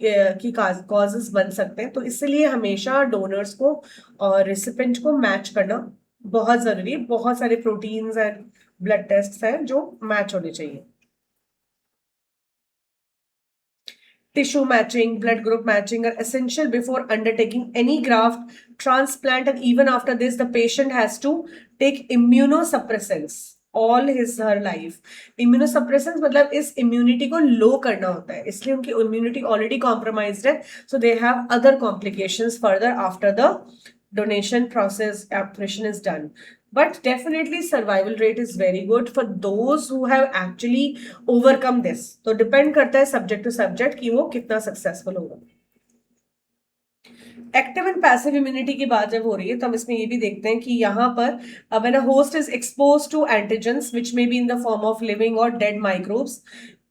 की कॉजेस बन सकते हैं। तो इसलिए हमेशा डोनर्स को और रिसिपेंट को मैच करना बहुत जरूरी है। बहुत सारे प्रोटीन्स एंड ब्लड टेस्ट हैं जो मैच होने चाहिए। Tissue matching, blood group matching are essential before undertaking any graft transplant, and even after this, the patient has to take immunosuppressants all his her life. Immunosuppressants मतलब इस immunity को low करना होता है, इसलिए उनकी immunity already compromised है, so they have other complications further after the donation process operation is done. But definitely survival rate is very good for those who have actually overcome this. तो depend करता है subject to subject कि वो कितना successful होगा. Active and passive immunity की बात जब हो रही है तो हम इसमें ये भी देखते हैं कि यहाँ पर when a host is expose to antigens which may be in the form of living और dead microbes,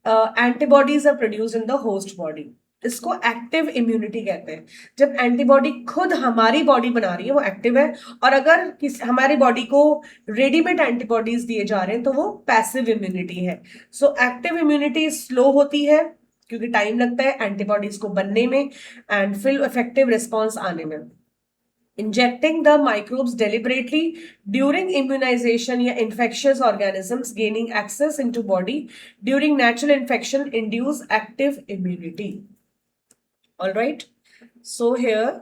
antibodies are produced in the host body. इसको एक्टिव इम्यूनिटी कहते हैं. जब एंटीबॉडी खुद हमारी बॉडी बना रही है वो एक्टिव है, और अगर हमारी बॉडी को रेडीमेड एंटीबॉडीज दिए जा रहे हैं तो वो पैसिव इम्यूनिटी है. सो एक्टिव इम्यूनिटी स्लो होती है क्योंकि टाइम लगता है एंटीबॉडीज को बनने में एंड फिर इफेक्टिव रिस्पॉन्स आने में. Injecting the microbes deliberately during immunization या infectious organisms gaining access into body during natural infection induce active immunity. All right. So here,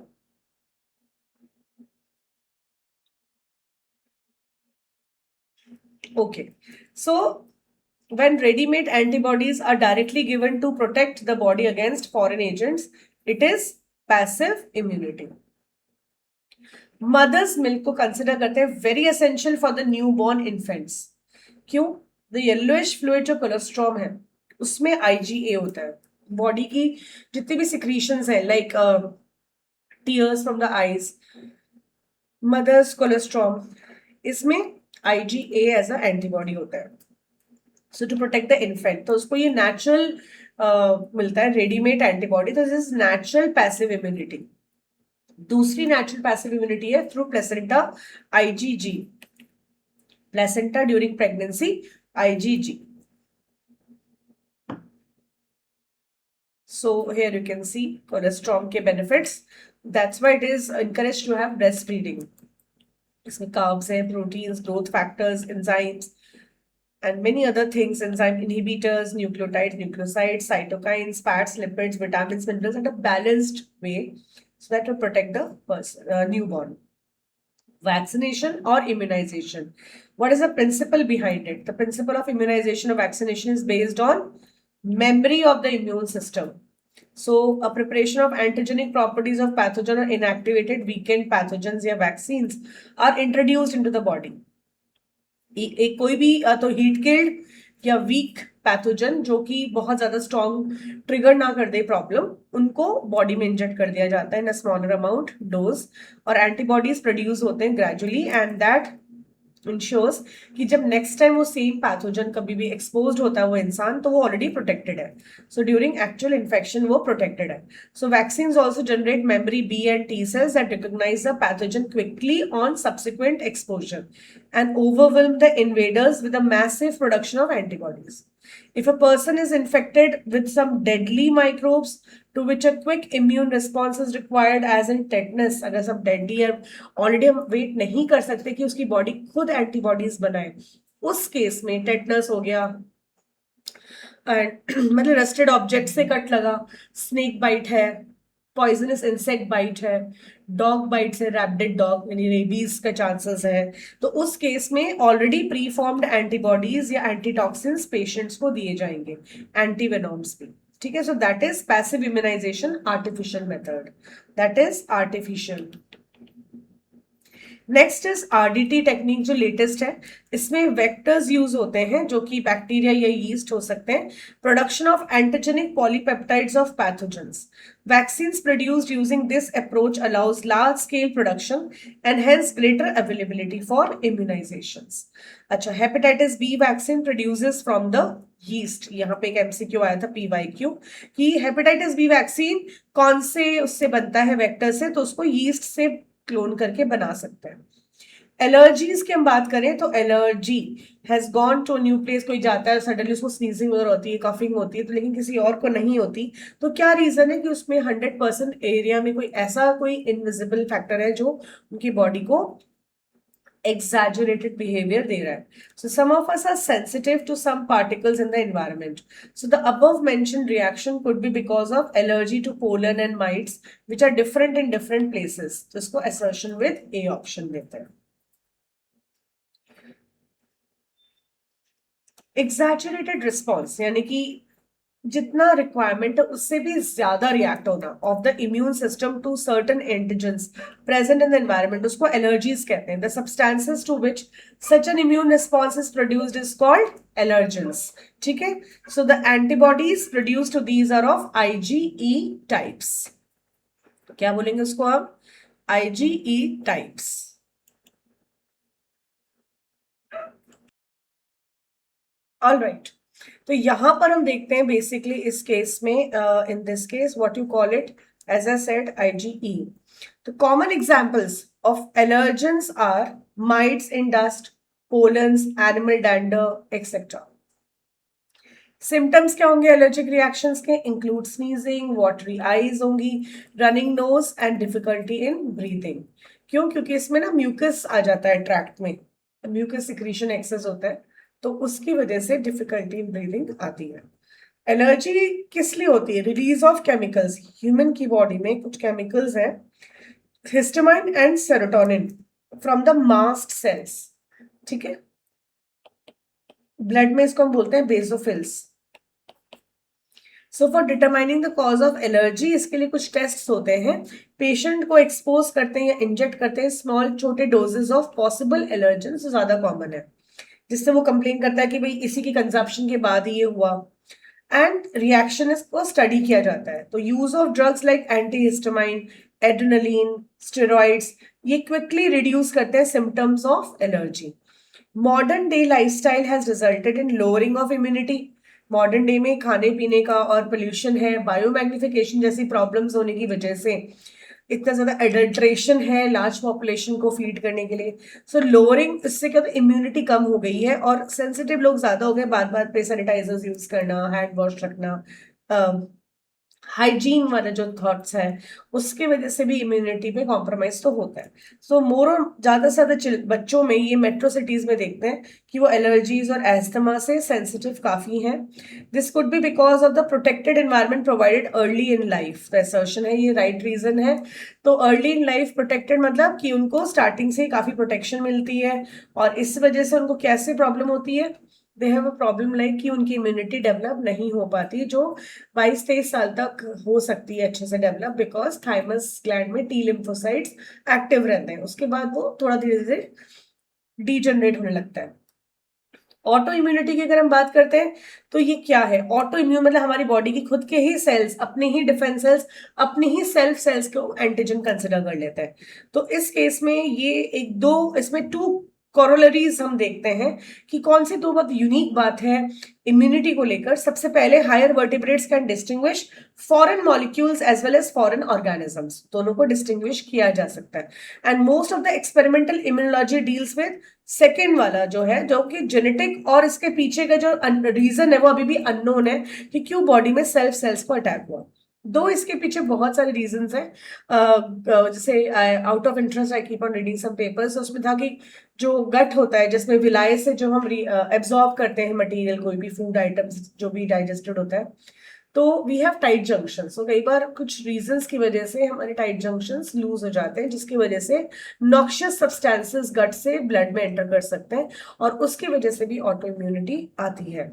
okay. So when ready-made antibodies are directly given to protect the body against foreign agents, it is passive immunity. Mother's milk को consider करते हैं very essential for the newborn infants. क्यों? The yellowish fluid जो colostrum है उसमें IgA होता है. Body की जितनी भी सिक्रीशंस है like tears from the eyes, mother's colostrum, इसमें IgA एज अ एंटीबॉडी होता है. So to protect the infant, तो उसको ये नेचुरल मिलता है रेडीमेड एंटीबॉडी. तो this is natural passive immunity. दूसरी नेचुरल पैसिव इम्यूनिटी है through placenta IgG. Placenta during pregnancy IgG. So here you can see colostrum के benefits. That's why it is encouraged to have breastfeeding. इसमें carbs है, proteins, growth factors, enzymes, and many other things, enzyme inhibitors, nucleotides, nucleosides, cytokines, fats, lipids, vitamins, minerals, in a balanced way, so that will protect the person, newborn. Vaccination or immunization. What is the principle behind it? The principle of immunization or vaccination is based on memory of the immune system. So a preparation of antigenic properties of pathogen or inactivated weakened pathogens या vaccines are introduced into the body. एक कोई भी तो heat killed या week pathogen जो कि बहुत ज्यादा स्ट्रॉन्ग ट्रिगर ना कर दे प्रॉब्लम, उनको बॉडी में इंजेक्ट कर दिया जाता है इन अ स्मॉलर अमाउंट डोज, और एंटीबॉडीज प्रोड्यूस होते हैं ग्रेजुअली, एंड दैट इंश्योर्स कि जब नेक्स्ट टाइम वो सेम पैथोजन कभी भी एक्सपोज्ड होता है वो इंसान, तो वो ऑलरेडी प्रोटेक्टेड है. सो ड्यूरिंग एक्चुअल इन्फेक्शन वो प्रोटेक्टेड है. So vaccines also generate memory B and T cells that recognize the pathogen quickly on subsequent exposure and overwhelm the invaders with a massive production of antibodies. If a person is infected with some deadly microbes to which a quick immune response is required, as in tetanus, अगर सब deadly है already हम wait नहीं कर सकते कि उसकी body खुद एंटीबॉडीज बनाए, उस केस में टेटनस हो गया, मतलब रस्टेड ऑब्जेक्ट से कट लगा, स्नेक बाइट है, पॉइजनस इंसेक्ट बाइट है, डॉग बाइट से रैबिड डॉग यानी रेबीज का चांसेस है, तो उस केस में ऑलरेडी प्री फॉर्म्ड एंटीबॉडीज या एंटीटॉक्सिन्स पेशेंट्स को दिए जाएंगे, एंटीवेनॉम्स भी. ठीक है. So that is passive immunisation, artificial method. That is artificial. Next is RDT technique जो लेटेस्ट है. इसमें वेक्टर्स यूज होते हैं जो कि बैक्टीरिया या यीस्ट हो सकते हैं. Production of antigenic polypeptides of pathogens. Vaccines produced using this approach allows large scale production and hence greater availability for immunizations. अच्छा, hepatitis B vaccine produces from the yeast. यहाँ पे एक MCQ आया था PYQ कि हेपेटाइटिस B वैक्सीन कौन से उससे बनता है वेक्टर से, तो उसको यीस्ट से क्लोन करके बना सकते हैं. एलर्जीज की हम बात करें तो allergy has gone to new place. कोई जाता है सडनली उसको स्नीजिंग वगैरह होती है, कफिंग होती है, तो लेकिन किसी और को नहीं होती, तो क्या रीजन है कि उसमें 100% एरिया में कोई ऐसा कोई इनविजिबल फैक्टर है जो उनकी बॉडी को exaggerated behavior दे रहा है. So some of us are sensitive to some particles in the environment. So the above mentioned reaction could be because of allergy to pollen and mites, which are different in different places. तो इसको assertion with A option देते हैं. Exaggerated response यानी कि जितना requirement है उससे भी ज्यादा रिएक्ट होना of the immune system to certain antigens present in the environment, उसको एलर्जीज कहते हैं. The substances to which such an immune response is produced is called allergens. ठीक है. So the antibodies produced to these are of IgE types. तो क्या बोलेंगे उसको हम? IgE types. All right. तो यहां पर हम देखते हैं बेसिकली इस केस में, in this case what you call it, as I said, IgE. तो common examples of allergens are mites in dust, pollens, animal dander, etc. Symptoms क्या होंगे एलर्जिक रिएक्शंस के? इंक्लूड स्नीजिंग, वाटरी आईज होंगी, running nose and difficulty in breathing. क्यों? क्योंकि इसमें ना mucus आ जाता है ट्रैक्ट में, म्यूकस सिक्रीशन एक्सेस होता है, तो उसकी वजह से डिफिकल्टी इन ब्रीदिंग आती है. एलर्जी किस लिए होती है? Release of chemicals. ह्यूमन की बॉडी में कुछ केमिकल्स हैं, histamine and serotonin, from the mast cells. ठीक है. ब्लड में इसको हम बोलते हैं basophils. So for determining the cause of allergy, इसके लिए कुछ टेस्ट होते हैं. पेशेंट को एक्सपोज करते हैं या इंजेक्ट करते हैं स्मॉल छोटे डोजेस ऑफ पॉसिबल एलर्जन, ज्यादा कॉमन है, जिससे वो कंप्लेन करता है कि भाई इसी की कंजप्शन के बाद ही ये हुआ. एंड रिएक्शन इसको स्टडी किया जाता है. तो use of drugs like antihistamine, adrenaline, steroids, ये क्विकली रिड्यूस करते हैं symptoms of allergy. Modern day lifestyle has resulted in lowering of immunity. Modern day में खाने पीने का और पोल्यूशन है, बायोमैग्निफिकेशन जैसी प्रॉब्लम्स होने की वजह से इतना ज्यादा एडल्ट्रेशन है लार्ज पॉपुलेशन को फीड करने के लिए. सो लोअरिंग, इससे क्या, इम्यूनिटी कम हो गई है और सेंसिटिव लोग ज्यादा हो गए. बार बार पे सैनिटाइजर्स यूज करना, हैंड वॉश रखना, हाइजीन वाले जो थॉट्स है, उसके वजह से भी इम्यूनिटी पे कॉम्प्रोमाइज तो होता है. सो मोर और ज्यादा से ज्यादा बच्चों में, ये मेट्रो सिटीज में देखते हैं कि वो एलर्जीज और एस्थमा से सेंसिटिव काफी हैं. This could be because of the protected environment provided early in life. तो असर्शन है, ये राइट रीजन है. तो अर्ली इन लाइफ प्रोटेक्टेड मतलब कि उनको स्टार्टिंग से ही काफी प्रोटेक्शन मिलती है, और इस वजह से उनको कैसे प्रॉब्लम होती है? They have a problem like कि उनकी इम्यूनिटी डेवलप नहीं हो पाती, जो 22-23 साल तक हो सकती है अच्छे से डेवलप, बिकॉज थाइमस ग्लैंड में टी लिम्फोसाइट्स एक्टिव रहते हैं. उसके बाद वो थोड़ा धीरे धीरे डीजनरेट होने लगता है. ऑटो इम्यूनिटी की अगर हम बात करते हैं तो ये क्या है? ऑटो इम्यून मतलब हमारी बॉडी की खुद के ही सेल्स, अपने ही डिफेंस सेल्स, अपनी ही सेल्फ सेल्स को एंटीजन कंसिडर कर लेते हैं. तो इस केस में ये एक दो, इसमें टू कोरोलरीज हम देखते हैं कि कौन सी दो बहुत यूनिक बात है इम्यूनिटी को लेकर. सबसे पहले, higher vertebrates can distinguish foreign molecules as well as foreign organisms, दोनों को डिस्टिंग्विश किया जा सकता है. And most of the experimental immunology deals with second वाला जो है, जो कि जेनेटिक, और इसके पीछे का जो रीजन है वो अभी भी अननोन है कि क्यों बॉडी में सेल्फ सेल्स को अटैक हुआ. दो इसके पीछे बहुत सारे रीजंस हैं. जैसे out of interest I keep on reading some papers, उसमें था कि जो गट होता है जिसमें विलाय से जो हम एब्जॉर्ब करते हैं मटेरियल, कोई भी फूड आइटम्स जो भी डाइजेस्टेड होता है, तो वी हैव टाइट जंक्शंस. तो कई बार कुछ रीजंस की वजह से हमारे टाइट जंक्शंस लूज हो जाते हैं, जिसकी वजह से नॉक्शियस सब्सटेंसेस गट से ब्लड में एंटर कर सकते हैं, और उसकी वजह से भी ऑटो इम्यूनिटी आती है.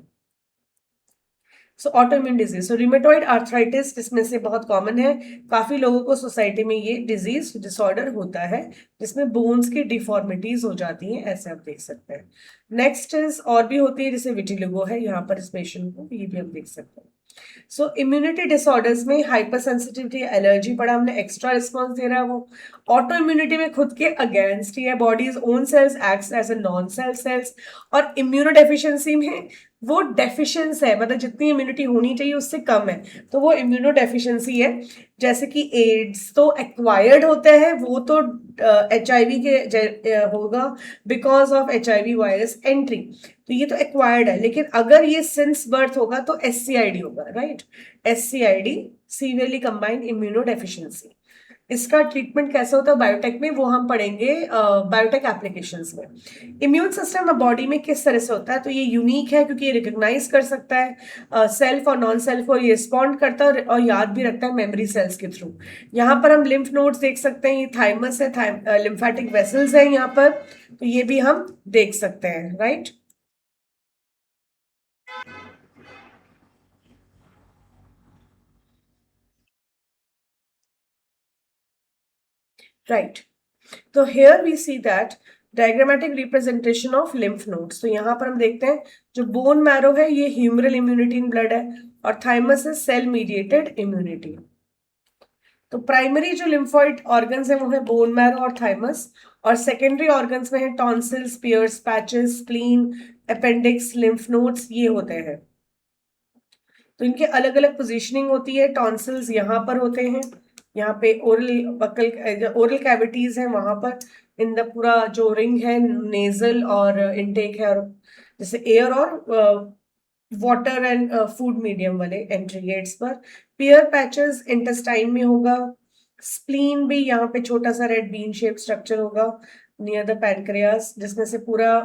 सो ऑटोइम्यून डिजीज, सो रिमेटॉइड आर्थराइटिस जिसमें से बहुत कॉमन है, काफी लोगों को सोसाइटी में ये डिजीज डिसऑर्डर होता है, जिसमें बोन्स की डिफॉर्मिटीज हो जाती हैं, ऐसे आप देख सकते हैं. नेक्स्ट इज और भी होती है, जैसे विटिलिगो है यहाँ पर इस पेशेंट को, ये भी हम देख सकते हैं. सो इम्यूनिटी डिसऑर्डर्स में हाइपर सेंसिटिविटी, एलर्जी पड़ा हमने, एक्स्ट्रा रिस्पॉन्स दे रहा है वो. ऑटो इम्यूनिटी में खुद के अगेंस्ट ही है, body's own cells act as a non self cells. और इम्यूनो डेफिशिएंसी में वो डेफिशिएंस है, मतलब जितनी इम्यूनिटी होनी चाहिए उससे कम है, तो वो इम्यूनो डेफिशिएंसी है. जैसे कि एड्स तो एक्वायर्ड होता है, वो तो HIV के होगा because of HIV virus entry, तो ये तो एक्वायर्ड है. लेकिन अगर ये सिंस बर्थ होगा तो SCID होगा, right? SCID, severely combined immuno deficiency. इसका ट्रीटमेंट कैसे होता है बायोटेक में, वो हम पढ़ेंगे बायोटेक एप्लीकेशंस में। इम्यून सिस्टम बॉडी में किस तरह से होता है, तो ये यूनिक है क्योंकि ये रिकॉग्नाइज कर सकता है सेल्फ और नॉन सेल्फ को, ये रिस्पॉन्ड करता है और याद भी रखता है मेमोरी सेल्स के थ्रू। यहाँ पर हम लिम्फ नोड्स देख सकते हैं, ये थाइमस है, लिम्फेटिक वेसल्स है यहाँ पर, तो ये भी हम देख सकते हैं, राइट। राइट, तो here we see that diagrammatic representation of lymph nodes। तो यहाँ पर हम देखते हैं जो बोन मैरो है ये ह्यूमरल इम्यूनिटी इन ब्लड है और थाइमस है सेल मीडिएटेड इम्यूनिटी। तो प्राइमरी जो लिम्फोइड ऑर्गन्स है वो है बोन मैरो और थाइमस, और सेकेंडरी ऑर्गन्स में है tonsils, Peyer's, patches, spleen, appendix, lymph nodes, ये होते हैं। तो इनके अलग अलग पोजीशनिंग होती है। टॉन्सिल्स यहाँ पर होते हैं, यहाँ पे ओरल कैविटीज है वहां पर, इन द पूरा जो रिंग है नेजल और इनटेक है, और जैसे एयर और वाटर एंड फूड मीडियम वाले एंट्री गेट्स पर। पियर पैचेस इंटेस्टाइन में होगा। स्प्लीन भी यहाँ पे छोटा सा रेड बीन शेप स्ट्रक्चर होगा नियर द पैनक्रियास, जिसमें से पूरा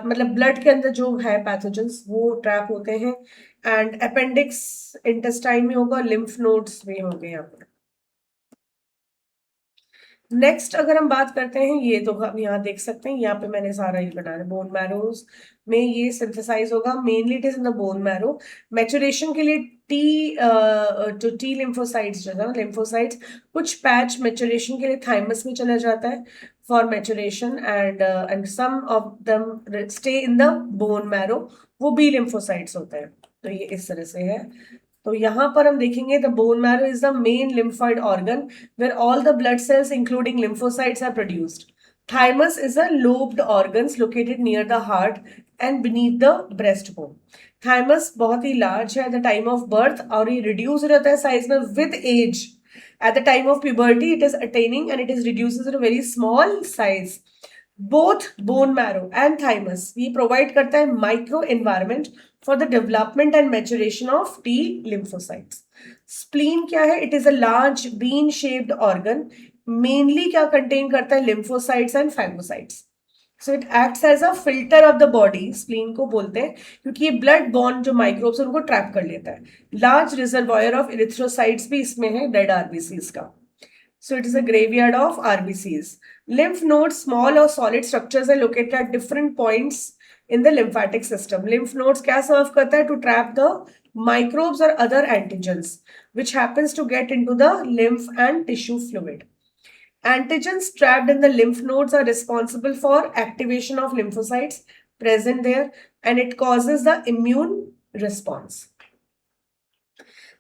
मतलब ब्लड के अंदर जो है पैथोजेंस वो ट्रैप होते हैं। एंड अपेंडिक्स इंटेस्टाइन में होगा, लिम्फ नोड्स भी होंगे यहाँ पर। नेक्स्ट अगर हम बात करते हैं, ये तो हम यहाँ देख सकते हैं, यहाँ पे मैंने सारा ये बनाया बोन मैरोज में ये सिंथेसाइज होगा, mainly it is in the bone marrow. Maturation के लिए जो टी लिम्फोसाइट्स जो है ना, लिम्फोसाइट्स कुछ पैच मैचुरेशन के लिए थाइमस में चला जाता है for maturation, and some of them stay in the bone marrow, वो बी लिम्फोसाइट्स होते हैं। तो ये इस तरह से है। तो यहाँ पर हम देखेंगे the bone marrow is the main lymphoid organ where all the blood cells including lymphocytes are produced. Thymus is a lobed organs located near the heart and beneath the breastbone. Thymus बहुत ही large है at the time of birth और ये reduce रहता है size में with age. At the time of puberty it is attaining and it is reduces to a very small size. Both bone marrow and thymus ये provide करता है micro environment for the development and maturation of T lymphocytes. Spleen क्या है? It is a large bean-shaped organ. Mainly क्या contain करता है? Lymphocytes and phagocytes. So it acts as a filter of the body. Spleen को बोलते हैं क्योंकि ये blood borne जो microbes हैं उनको trap कर लेता है. Large reservoir of erythrocytes भी इसमें है dead RBCs का. So it is a graveyard of RBCs. Lymph nodes, small or solid structures, are located at different points in the lymphatic system. Lymph nodes क्या serve करता है? To trap the microbes or other antigens, which happens to get into the lymph and tissue fluid. Antigens trapped in the lymph nodes are responsible for activation of lymphocytes present there, and it causes the immune response.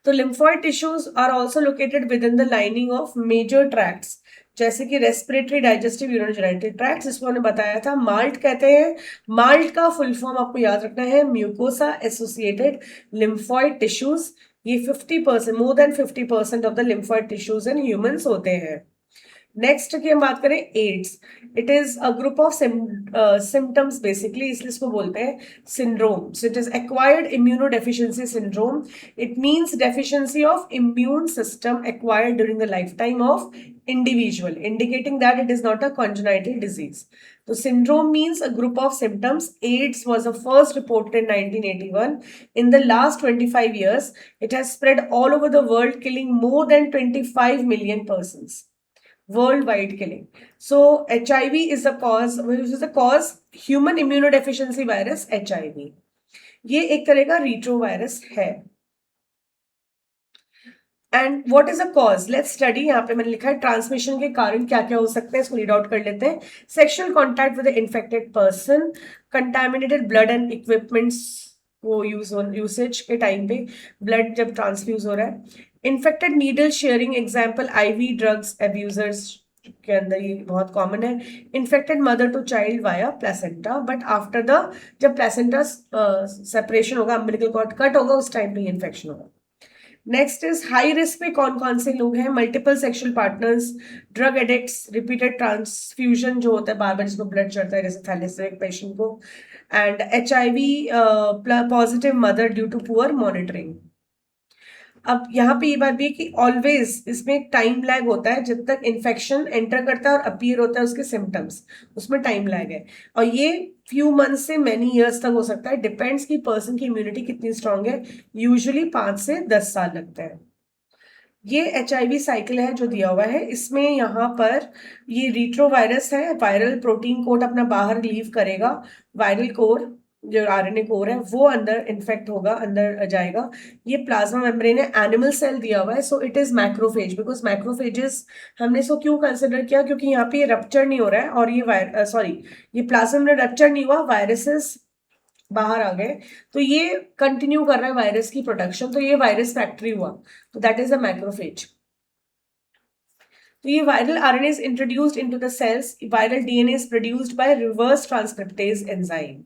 तो lymphoid tissues are also located within the lining of major tracts, जैसे कि respiratory, digestive, urinary tracts, जिसको हमने बताया था malt कहते हैं। Malt का फुल फॉर्म आपको याद रखना है म्यूकोसा एसोसिएटेड लिम्फॉइड टिश्यूज। ये 50%, more than 50% of the lymphoid tissues in humans होते हैं। नेक्स्ट की हम बात करें AIDS, it is a group of symptoms basically, इसलिए इसको बोलते हैं syndrome. So it is acquired immunodeficiency syndrome. It means deficiency of immune system acquired during the life time of individual, indicating that it is not a congenital disease. So syndrome means a group of symptoms. AIDS was the first reported in 1981. In the last 25 years, it has spread all over the world, killing more than 25 million persons. Worldwide killing. So HIV is the cause, which is the cause, human immunodeficiency virus, HIV. ये एक तरह का retrovirus है। And what is a cause, let's study. यहाँ पे मैंने लिखा है ट्रांसमिशन के कारण क्या क्या हो सकते हैं, इसको रीड आउट कर लेते हैं। Sexual contact with infected person, contaminated blood and equipments को यूसेज के टाइम पे ब्लड जब ट्रांसफ्यूज हो रहा है। Infected needle sharing, example IV drugs abusers के अंदर ये बहुत कॉमन है। Infected mother to child via placenta, but after the जब प्लेसेंटा सेपरेशन होगा, अम्बिलिकल कॉर्ड कट होगा, उस टाइम पे इन्फेक्शन होगा। नेक्स्ट इज हाई रिस्क पे कौन कौन से लोग हैं, multiple sexual partners, drug addicts, repeated transfusion जो होता है बार बार जिसको ब्लड चढ़ता है जैसे थैलेसेमिक पेशेंट को, and HIV positive mother due to poor monitoring. अब यहाँ पे ये बात भी है कि ऑलवेज इसमें एक टाइम लैग होता है, जब तक इन्फेक्शन एंटर करता है और अपीयर होता है उसके सिम्टम्स, उसमें टाइम लैग है। और ये फ्यू मंथ्स से मैनी ईयर्स तक हो सकता है, डिपेंड्स कि पर्सन की इम्यूनिटी कितनी स्ट्रांग है। यूजुअली 5 से 10 साल लगता है। ये HIV साइकिल है जो दिया हुआ है, इसमें यहाँ पर ये रिट्रोवायरस है, वायरल प्रोटीन कोड अपना बाहर लीव करेगा, वायरल कोर जो RNA कोर है वो अंदर इन्फेक्ट होगा, अंदर जाएगा। ये प्लाज्मा मेम्ब्रेन है, एनिमल सेल दिया हुआ है, सो it is macrophage, because macrophages हमने इसको क्यों कंसिडर किया, क्योंकि यहाँ पे ये रप्चर नहीं हो रहा है और ये ये प्लाज्मा मेम्ब्रेन रप्चर नहीं हुआ, वायरसेस बाहर आ गए, तो ये कंटिन्यू कर रहा है वायरस की प्रोडक्शन, तो ये वायरस फैक्ट्री हुआ, तो दैट इज अ मैक्रोफेज। तो ये viral RNA is introduced into the cells, viral DNA is produced by reverse transcriptase enzyme।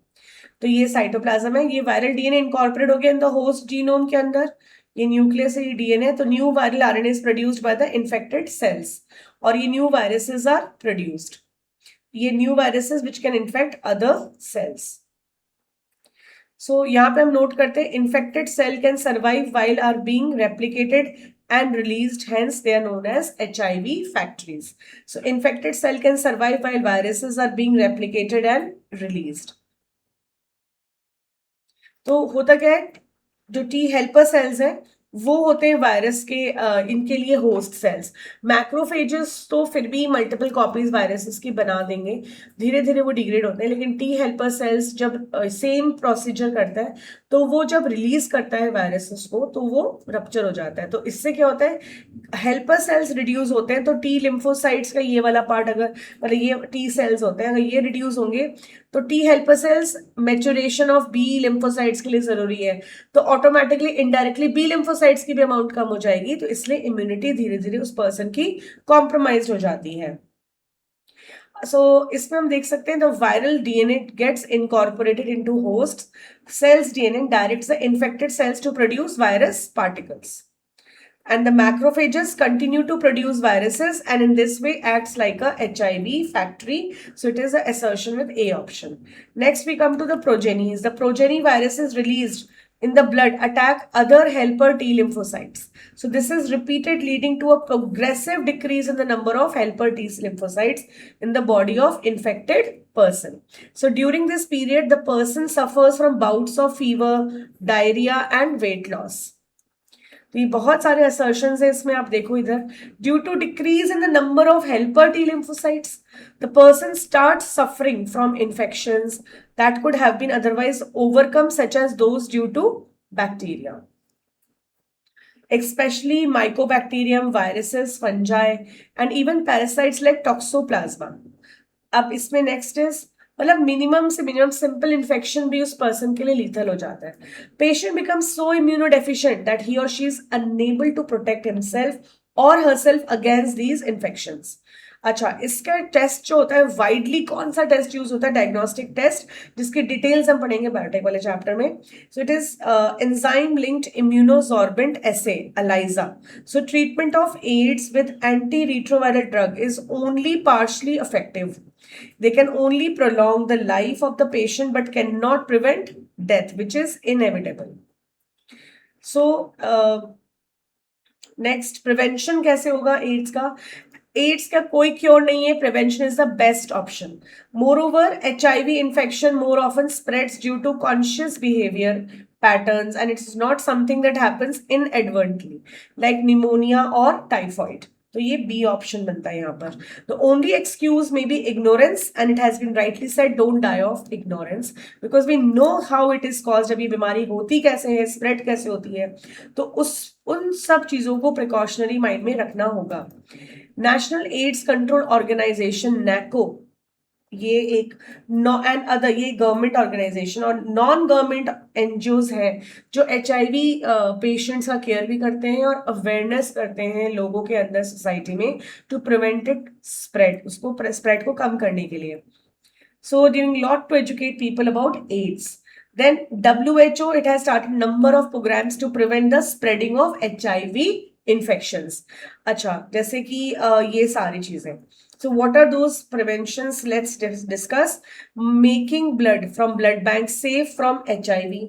तो ये साइटोप्लाज्म है, ये वायरल DNA इनकॉर्पोरेट हो गया इन द होस्ट जीनोम के अंदर, ये न्यूक्लियस है, ये DNA, तो new viral RNA is produced by the infected cells, और ये न्यू viruses are produced, ये new viruses which can infect other cells। सो यहाँ पे हम नोट करते हैं, infected cell can survive while are being replicated and released, hence they are known as HIV factories। So infected cell can survive while viruses are being replicated and released। तो होता क्या है, जो T हेल्पर सेल्स हैं वो होते हैं virus के इनके लिए होस्ट सेल्स। मैक्रोफेजेस तो फिर भी मल्टीपल कॉपीज वायरसेस की बना देंगे, धीरे धीरे वो डिग्रेड होते हैं, लेकिन T हेल्पर सेल्स जब सेम प्रोसीजर करता है तो वो जब रिलीज करता है वायरसेस को तो वो रप्चर हो जाता है। तो इससे क्या होता है, हेल्पर सेल्स रिड्यूस होते हैं, तो T लिम्फोसाइट्स का ये वाला पार्ट अगर मतलब ये T सेल्स होते हैं, अगर ये रिड्यूस होंगे तो T helper cells maturation of B lymphocytes के लिए जरूरी है, तो ऑटोमेटिकली इनडायरेक्टली B लिम्फोसाइट्स की भी अमाउंट कम हो जाएगी, तो इसलिए इम्यूनिटी धीरे धीरे उस पर्सन की कॉम्प्रोमाइज हो जाती है। सो इसमें हम देख सकते हैं the viral DNA gets incorporated into host cell's DNA directs the infected cells to produce virus particles, and the macrophages continue to produce viruses and in this way acts like a HIV factory, so it is an assertion with A option। Next we come to the progenies, the progeny virus is released in the blood, attack other helper T lymphocytes, so this is repeated leading to a progressive decrease in the number of helper T lymphocytes in the body of infected person। So during this period the person suffers from bouts of fever, diarrhea and weight loss। तो ये बहुत सारे assertions है इसमें, आप देखो इधर, due to decrease in the number of helper T lymphocytes the person start suffering from infections that could have been otherwise overcome such as those due to bacteria, especially mycobacterium, viruses, fungi and even parasites like toxoplasma। अब इसमें next is मतलब minimum से minimum simple infection भी उस person के लिए lethal हो जाता है। Patient becomes so immunodeficient that he और she is unable to protect himself और हरसेल्फ अगेंस्ट दीज इन्फेक्शंस। अच्छा, इसका टेस्ट जो होता है वाइडली कौन सा टेस्ट यूज होता है, डायग्नोस्टिक टेस्ट, जिसकी डिटेल्स हम पढ़ेंगे बायोटेक वाले चैप्टर में। So it is enzyme linked immunosorbent assay ELISA. So treatment of AIDS with anti retroviral drug is only partially effective, they can only prolong the life of the patient but cannot prevent death which is inevitable। so next prevention कैसे होगा ads का, ads का कोई cure नहीं है, prevention is the best option. Moreover HIV infection more often spreads due to conscious behavior patterns and it's not something that happens inadvertently like pneumonia or typhoid। तो ये B option बनता है यहाँ पर। The only excuse may be ignorance and it has been rightly said don't die of ignorance because we know how it is caused, जब ये बीमारी होती कैसे है, स्प्रेड कैसे होती है, तो उन सब चीजों को प्रिकॉशनरी माइंड में रखना होगा। National AIDS control organisation NACO, ये एक एंड अदर, ये गवर्नमेंट ऑर्गेनाइजेशन और नॉन गवर्नमेंट NGOs हैं जो HIV पेशेंट्स का केयर भी करते हैं और अवेयरनेस करते हैं लोगों के अंदर सोसाइटी में टू प्रिवेंट इट स्प्रेड, उसको स्प्रेड को कम करने के लिए। So doing lot to educate people about AIDS. Then WHO, it has started number of programs to prevent the spreading of HIV infections। अच्छा, जैसे कि ये सारी चीजें। So what are those preventions? Let's discuss. Making blood from blood banks safe from HIV,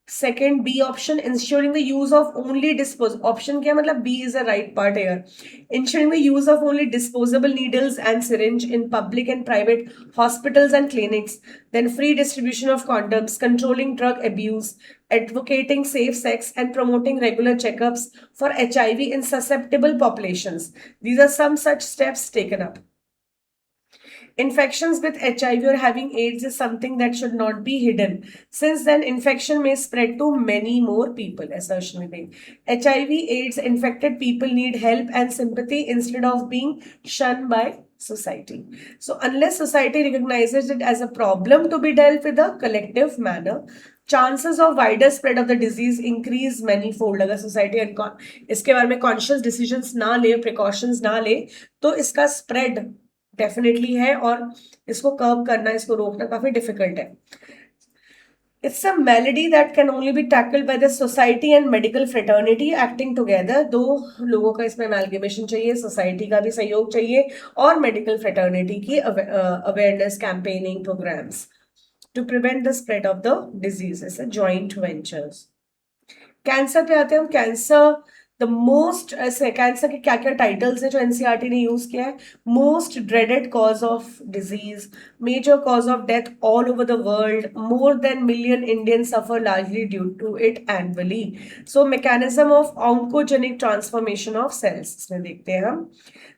Second, B option, ensuring the use of only option क्या मतलब B is the right part here. Ensuring the use of only disposable needles and syringe in public and private hospitals and clinics. Then free distribution of condoms, controlling drug abuse, advocating safe sex, and promoting regular checkups for HIV in susceptible populations. These are some such steps taken up. Infections with HIV or having AIDS is something that should not be hidden. Since then, infection may spread to many more people. Assertion made. HIV/AIDS infected people need help and sympathy instead of being shunned by society. So, unless society recognizes it as a problem to be dealt with a collective manner, chances of wider spread of the disease increase manyfold. अगर society इसके बारे में conscious decisions ना ले, precautions ना ले, तो इसका spread डेफिनेटली है और इसको कर्व करना, इसको रोकना काफी डिफिकल्ट है. It's a malady that can only be tackled by the society and medical fraternity acting together. दो लोगों का इसमें amalgamation चाहिए, society का भी सहयोग चाहिए और medical fraternity की awareness campaigning programs to prevent the spread of the disease. It's a joint ventures. Cancer पे आते हैं हम. कैंसर द मोस्ट कैंसर के क्या क्या टाइटल्स है जो एनसीईआरटी ने यूज किया है. Most dreaded cause of disease, major cause of death all over the world, more than million Indian suffer largely due to it annually. So mechanism of oncogenic transformation of cells इसमें देखते हैं हम.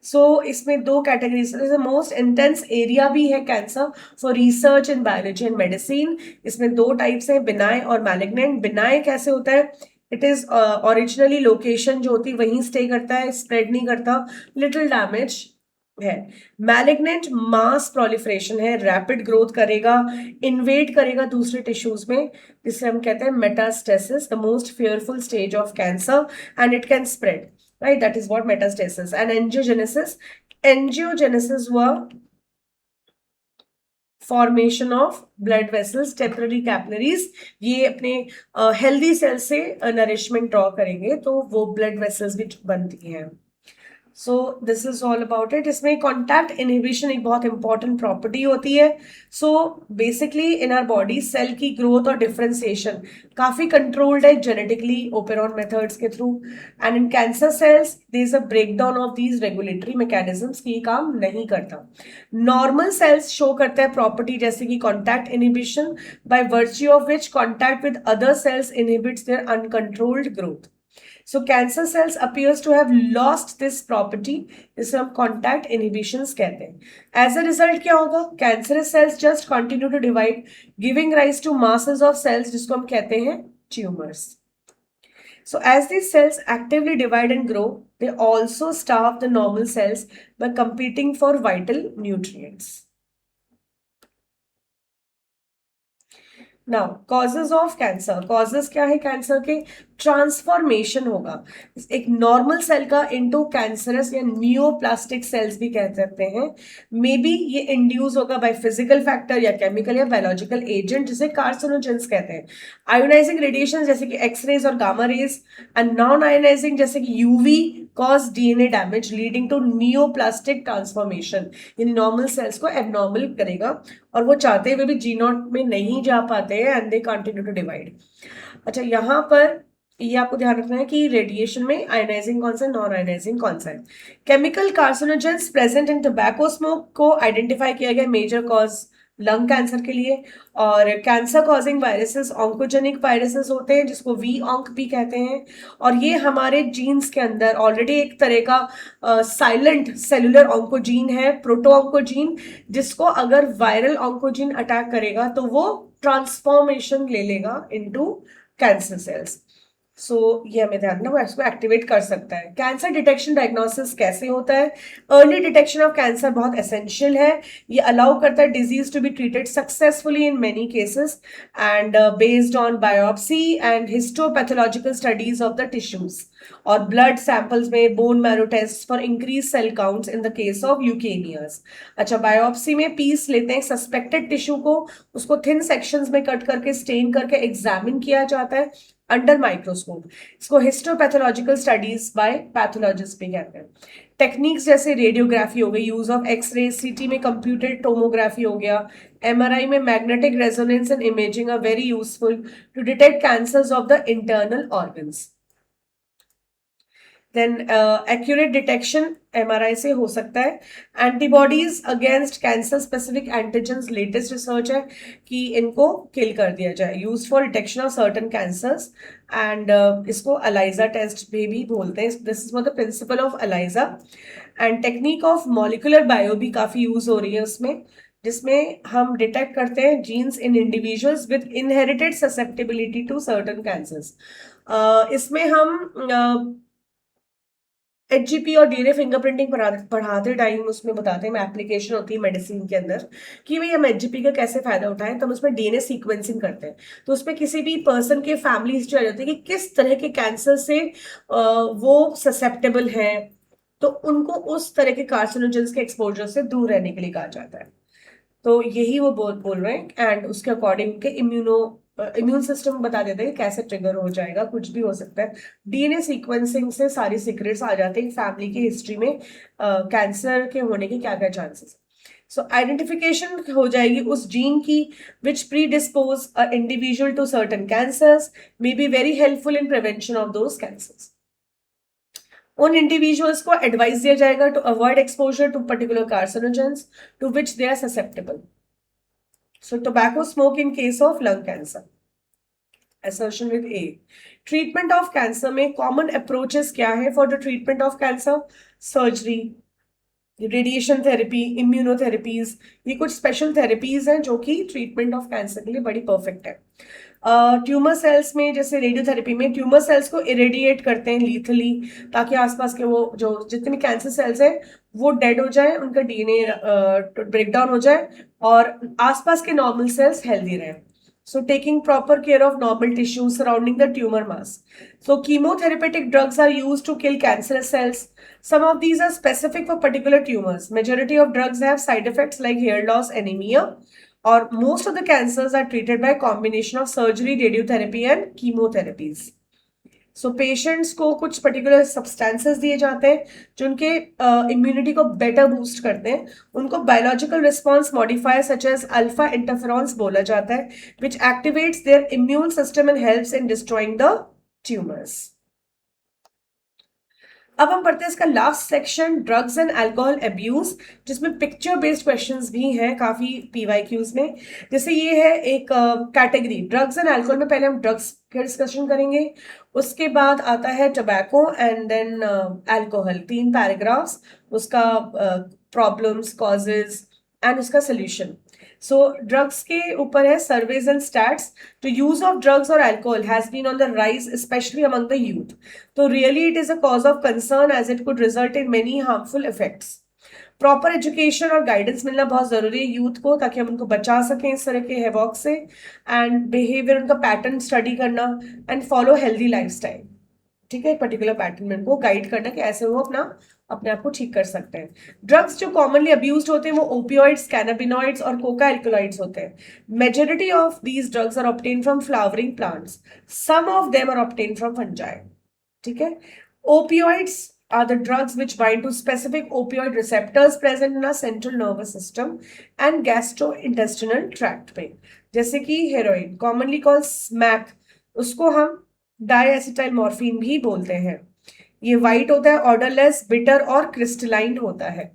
सो इसमें दो categories, most intense area भी है cancer for research in biology and medicine. इसमें दो टाइप्स हैं, बिनाई और मैलिग्नेंट. बिनाई कैसे होता है? इट इज ओरिजिनली लोकेशन जो होती है वहीं स्टे करता है, स्प्रेड नहीं करता, लिटिल डैमेज है. मैलिग्नेंट मास प्रोलिफरेशन है, रैपिड ग्रोथ करेगा, इन्वेड करेगा दूसरे टिश्यूज में, जिसे हम कहते हैं metastasis, the most fearful stage of cancer, and it can spread, right? That is what metastasis. And angiogenesis, angiogenesis हुआ formation of blood vessels, temporary capillaries. ये अपने हेल्दी सेल से नरिशमेंट ड्रॉ करेंगे तो वो ब्लड वेसल्स भी बनती हैं. So this is all about it. इसमें कॉन्टैक्ट इनहिबिशन एक बहुत इंपॉर्टेंट प्रॉपर्टी होती है. So basically in our body cell की ग्रोथ और डिफरेंशिएशन काफी कंट्रोल्ड है जेनेटिकली ओपेरॉन मेथड्स के थ्रू. And in cancer cells there is a breakdown of these regulatory mechanisms की काम नहीं करता. नॉर्मल सेल्स शो करते हैं प्रॉपर्टी जैसे कि contact inhibition, by virtue of which contact with other cells inhibits their uncontrolled growth. So cancer cells appears to have lost this property, जिसे हम contact inhibitions कहते हैं. As a result क्या होगा? Cancerous cells just continue to divide, giving rise to masses of cells जिसको हम कहते हैं tumors. So as these cells actively divide and grow, they also starve the normal cells by competing for vital nutrients. Now causes of cancer. Causes क्या है cancer के? Transformation होगा एक normal cell का इनटू कैंसरस या neoplastic cells भी कह सकते हैं. मे बी ये इंड्यूस होगा बाय फिजिकल फैक्टर या केमिकल या बायोलॉजिकल एजेंट जिसे कार्सिनोजेंस कहते हैं. आयोनाइजिंग रेडिएशन जैसे कि एक्सरेज और gamma rays, and non ionising जैसे कि UV cause DNA damage leading to neoplastic transformation. यानी नॉर्मल सेल्स को एबनॉर्मल करेगा और वो चाहते हुए भी जीनोट में नहीं जा पाते हैं and they continue to divide. अच्छा, यहाँ पर ये आपको ध्यान रखना है कि रेडिएशन में आयोनाइजिंग कौन सा है, नॉन आयोनाइजिंग कौन सा है. Chemical carcinogens present in tobacco smoke को आइडेंटिफाई किया गया मेजर कॉज लंग कैंसर के लिए. और cancer causing viruses oncogenic viruses होते हैं जिसको वी ऑन्क भी कहते हैं. और ये हमारे जीन्स के अंदर ऑलरेडी एक तरह का साइलेंट सेलुलर ऑन्कोजीन है, प्रोटो ऑन्कोजीन, जिसको अगर वायरल ऑन्कोजीन अटैक करेगा तो वो ट्रांसफॉर्मेशन ले लेगा इनटू कैंसर सेल्स. सो ये हमें ध्यान रखना, वो इसको एक्टिवेट कर सकता है. कैंसर डिटेक्शन डायग्नोसिस कैसे होता है? अर्ली डिटेक्शन ऑफ कैंसर बहुत एसेंशियल है. ये अलाउ करता है disease to be treated successfully in many cases and based on biopsy and histopathological studies of the tissues और ब्लड सैंपल्स में bone marrow test for increase cell counts in the case of leukemias. अच्छा, biopsy में piece लेते हैं suspected tissue को, उसको thin sections में cut करके स्टेन करके एग्जामिन किया जाता है. Under microscope. इसको हिस्टोपैथोलॉजिकल स्टडीज बाय पैथोलॉजिस्ट भी कहते हैं। टेक्निक्स जैसे रेडियोग्राफी हो गई, यूज ऑफ एक्सरे, सीटी में कंप्यूटेड टोमोग्राफी हो गया, एमआरआई में magnetic resonance and imaging are very useful to detect cancers of the internal organs. Then accurate detection MRI से हो सकता है। Antibodies against cancer specific antigens, latest research है कि इनको किल कर दिया जाए, use for detection of certain cancers. And इसको अलाइजा टेस्ट भी बोलते हैं, this is for the principle of ELISA. And technique of molecular bio भी काफी यूज हो रही है उसमें, जिसमें हम डिटेक्ट करते हैं genes in individuals with inherited susceptibility to certain cancers. इसमें हम एचजीपी और डीएनए फिंगरप्रिंटिंग पढ़ाते टाइम उसमें बताते हैं, एप्लीकेशन होती है मेडिसिन के अंदर कि भाई हम एचजीपी का कैसे फायदा उठाएं, तो हम उसमें डीएनए सीक्वेंसिंग करते हैं। तो उसमें किसी भी पर्सन के फैमिली हिस्ट्री आ जाती है कि किस तरह के कैंसर से वो ससेप्टेबल है, तो उनको उस तरह के कार्सिनोजेंस के एक्सपोजर से दूर रहने के लिए कहा जाता है। तो यही वो बोल रहे हैं, एंड उसके अकॉर्डिंग के इम्यून सिस्टम बता देते हैं कैसे ट्रिगर हो जाएगा, कुछ भी हो सकता है। डीएनए सीक्वेंसिंग से सारी सीक्रेट्स आ जाते हैं फैमिली की हिस्ट्री में कैंसर के होने के क्या क्या चांसेस। सो आइडेंटिफिकेशन हो जाएगी उस जीन की which predispose a individual to certain cancers, may be very helpful in prevention of those cancers. उन इंडिविजुअल्स को एडवाइस दिया जाएगा to avoid exposure to particular carcinogens to which they are susceptible. So tobacco smoke in case of lung cancer. Assertion with A. Treatment of cancer में common approaches क्या है for the treatment of cancer? Surgery, radiation therapy, immunotherapies, ये कुछ special therapies हैं जो कि treatment of cancer के लिए बड़ी परफेक्ट है। ट्यूमर सेल्स में जैसे रेडियोथेरेपी में ट्यूमर सेल्स को इरेडिएट करते हैं लीथली, ताकि आसपास के वो जो जितने भी कैंसर सेल्स हैं वो डेड हो जाए, उनका डीएनए ब्रेकडाउन हो जाए और आसपास के नॉर्मल सेल्स हेल्दी रहें। So taking proper care of normal tissues surrounding the tumor mass. So chemotherapeutic drugs are used to kill cancerous cells. Some of these are specific for particular tumors. Majority of drugs have side effects like hair loss, anemia, or most of the cancers are treated by combination of surgery, radiotherapy and chemotherapies. So patients को कुछ particular substances दिए जाते हैं जो उनके immunity को better boost करते हैं। उनको biological response modifier such as alpha interferons बोला जाता है, which activates their immune system and helps in destroying the tumours. अब हम पढ़ते हैं इसका last section, drugs and alcohol abuse, जिसमें पिक्चर बेस्ड क्वेश्चंस भी हैं काफी पीवाईक्यूज में। जैसे ये है एक कैटेगरी ड्रग्स एंड अल्कोहल में, पहले हम ड्रग्स का डिस्कशन करेंगे, उसके बाद आता है tobacco and then alcohol, 3 paragraphs, उसका प्रॉब्लम्स, कॉजेज एंड उसका सोल्यूशन। सो ड्रग्स के ऊपर है सर्वेज एंड स्टैट्स। तो यूज ऑफ ड्रग्स और alcohol has been on the rise specially among the youth. तो really it is a cause of concern as it could result in many harmful effects. Proper education और guidance मिलना बहुत जरूरी है youth को, ताकि हम उनको बचा सकें इस तरह के हैवॉक से, एंड बिहेवियर उनका पैटर्न स्टडी करना एंड फॉलो हेल्दी लाइफस्टाइल। ठीक है, एक पर्टिकुलर पैटर्न में उनको गाइड करना कि ऐसे वो अपने आप को ठीक कर सकते हैं। ड्रग्स जो कॉमनली अब्यूज्ड होते हैं वो ओपियोइड्स, कैनाबिनॉइड्स और कोका एल्कोलॉइड्स होते हैं। Majority of these drugs are obtain from flowering plants, some of them are obtain from fungi. ठीक है, opioids are the drugs which bind to specific opioid receptors present in our central nervous system and gastrointestinal tract पे, जैसे कि heroin commonly called smack, उसको हम डाइएसिटाइल morphine भी बोलते हैं। ये व्हाइट होता है, ऑर्डरलेस, बिटर और क्रिस्टलाइन होता है।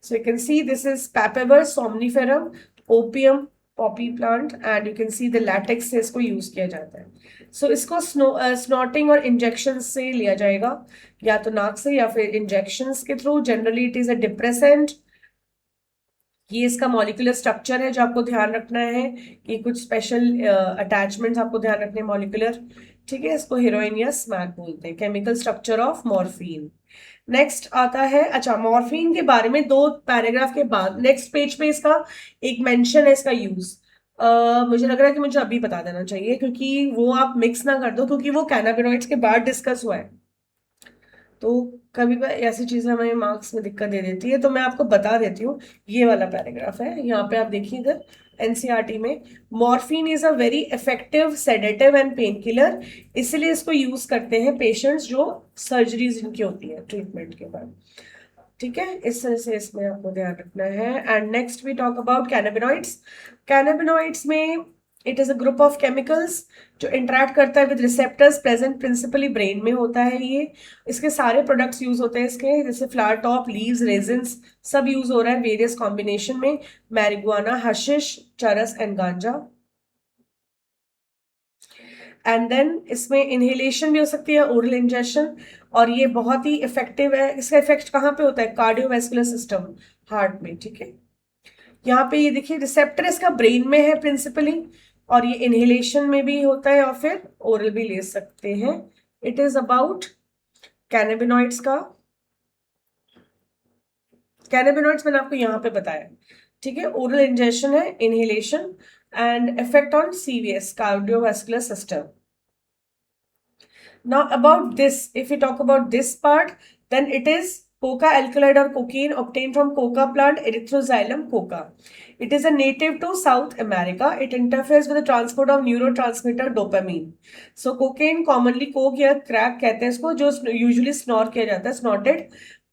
So you can see this is papaver somniferum, opium, poppy plant, and you can see the latex से इसको यूज किया जाता है। सो इसको स्नॉटिंग और इंजेक्शन से लिया जाएगा, या तो नाक से या फिर इंजेक्शन के through. Generally it is a depressant. ये इसका मॉलिकुलर स्ट्रक्चर है जो आपको ध्यान रखना है कि कुछ स्पेशल अटैचमेंट्स आपको ध्यान रखने हैं मॉलिकुलर। ठीक है, इसको हीरोइन या स्मैक बोलते हैं। Chemical structure of morphine. Next आता है, अच्छा मॉर्फिन के बारे में 2 पैराग्राफ के बाद नेक्स्ट पेज पे इसका एक मेंशन है, इसका यूज। मुझे लग रहा है कि मुझे अभी बता देना चाहिए, क्योंकि वो आप मिक्स ना कर दो, क्योंकि वो कैनाबिनॉइड्स के बाद डिस्कस हुआ है, तो कभी भी ऐसी चीजें हमें मार्क्स में दिक्कत दे देती है। तो मैं आपको बता देती हूँ, ये वाला पैराग्राफ है, यहाँ पे आप देखिए इधर, एनसीईआरटी में। Morphine is a very effective sedative and pain killer, इसलिए इसको यूज करते हैं पेशेंट्स जो सर्जरीज इनकी होती है ट्रीटमेंट के बाद। ठीक है, इस तरह से इसमें आपको ध्यान रखना है। And next we talk about cannabinoids. Cannabinoids में it is a group of chemicals जो इंटरेक्ट करता है with receptors present principally brain में होता है ये। इसके सारे प्रोडक्ट्स यूज होते हैं इसके, जैसे फ्लावर टॉप, लीव्स, रेजिन्स, सब यूज हो रहा है वेरियस कॉम्बिनेशन में। मैरिजुआना, हशिश, चरस एंड गांजा। एंड देन इसमें इनहेलेशन भी हो सकती है, ओरल इंजेक्शन, और ये बहुत ही इफेक्टिव है। इसका इफेक्ट कहाँ पे होता है? कार्डियोवैस्कुलर सिस्टम, हार्ट में। ठीक है, यहाँ पे ये देखिए रिसेप्टर इसका ब्रेन में है प्रिंसिपली, और ये इनहेलेशन में भी होता है और फिर ओरल भी ले सकते हैं। इट इज अबाउट कैनाबिनॉइड्स का। कैनाबिनॉइड्स मैंने आपको यहाँ पे बताया। ठीक है, ओरल इंजेक्शन है, inhalation, and effect on CVS, cardiovascular system. Now about this, if we talk about this part, then it is coca alkaloid or cocaine obtained from coca plant, Erythroxylum coca. It is a native to South America. It interferes with the transport of neurotransmitter dopamine. So cocaine commonly coke या crack कहते हैं इसको, जो usually snort किया जाता है, snorted.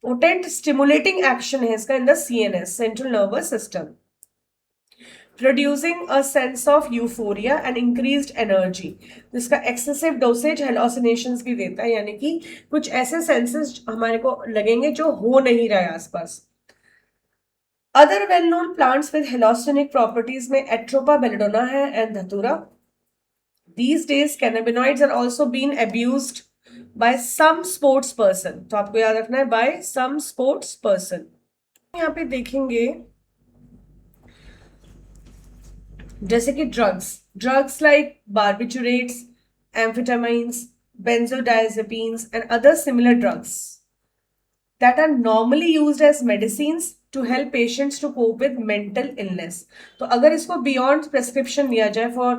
Potent stimulating action है इसका in the CNS, Central Nervous System, producing a sense of euphoria and increased energy. जिसका excessive dosage hallucinations भी देता है, यानी कि कुछ ऐसे senses हमारे को लगेंगे जो हो नहीं रहा है आसपास। Other well-known plants with hallucinogenic properties में Atropa belladonna है and Dhatura. These days cannabinoids are also being abused by some sports person. तो आपको याद रखना है by some sports person. यहाँ पे देखेंगे जैसे कि drugs like barbiturates, amphetamines, benzodiazepines and other similar drugs that are normally used as medicines to help patients to cope with mental illness. तो अगर इसको beyond prescription लिया जाए for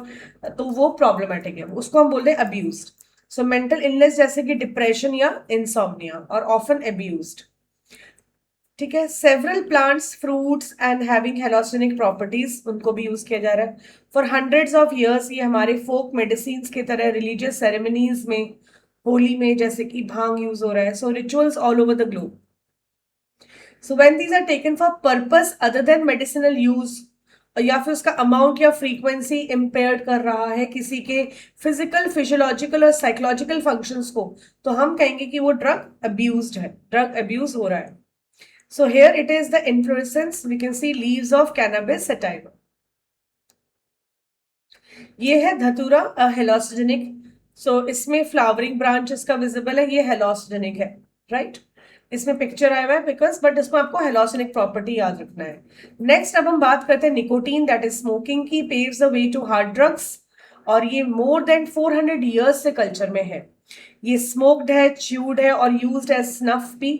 तो वो problematic है, उसको हम बोलते हैं abused. So mental illness जैसे कि depression या insomnia और often abused. ठीक है, several plants, fruits and having hallucinogenic properties, उनको भी यूज किया जा रहा है फॉर हंड्रेड्स ऑफ इयर्स। ये हमारे फोक मेडिसिन की तरह रिलीजियस सेरेमनीज में, होली में जैसे कि भांग यूज हो रहा है, so rituals all over the globe. So when these are taken for purpose other than medicinal use, या फिर उसका अमाउंट या फ्रीक्वेंसी इम्पेयर्ड कर रहा है किसी के फिजिकल, फिजियोलॉजिकल और साइकोलॉजिकल फंक्शंस को, तो हम कहेंगे कि वो ड्रग अब्यूज्ड है, ड्रग अब्यूज हो रहा है। So here it is the inflorescence, we can see leaves of cannabis sativa. ये है धतूरा, हेलोसिजेनिक। सो इसमें फ्लावरिंग ब्रांच इसका विजिबल है, ये हेलोसिजेनिक है, राइट? इसमें पिक्चर आया हुआ है बिकॉज, बट इसमें आपको हेलोसिनिक प्रॉपर्टी याद रखना है। नेक्स्ट अब हम बात करते हैं निकोटीन, दैट इज स्मोकिंग की, paves the way to hard drugs, और ये मोर देन 400 ईयर्स से कल्चर में है। ये स्मोक्ड है, च्यूड है और यूज्ड एज स्नफ भी।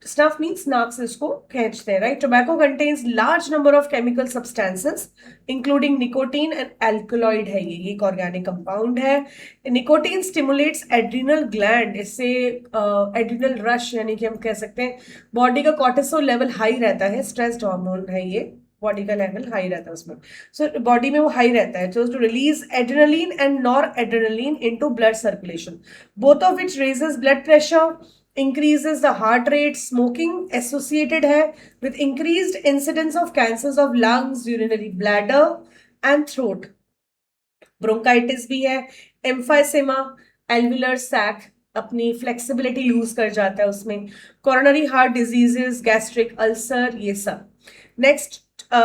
स्नफ मीन्स नाक से इसको खींचते हैं, right? Tobacco contains large number of chemical substances including nicotine and alkaloid है, ये एक ऑर्गेनिक कंपाउंड है। निकोटीन स्टिमुलेट्स एड्रिनल ग्लैंड, इससे एड्रिनल रश, यानी कि हम कह सकते हैं बॉडी का कॉर्टिसोल लेवल हाई रहता है, स्ट्रेस्ड हार्मोन है ये, बॉडी का लेवल हाई रहता है उसमें, सो बॉडी में वो हाई रहता है, to release adrenaline and nor adrenaline into blood circulation, both of which raises blood pressure, increases the heart rate. Smoking associated है with increased incidence of cancers of lungs, urinary bladder and throat. Bronchitis भी है, emphysema, alveolar sac अपनी flexibility lose कर जाता है उसमें, coronary heart diseases, gastric ulcer, ये सब. Next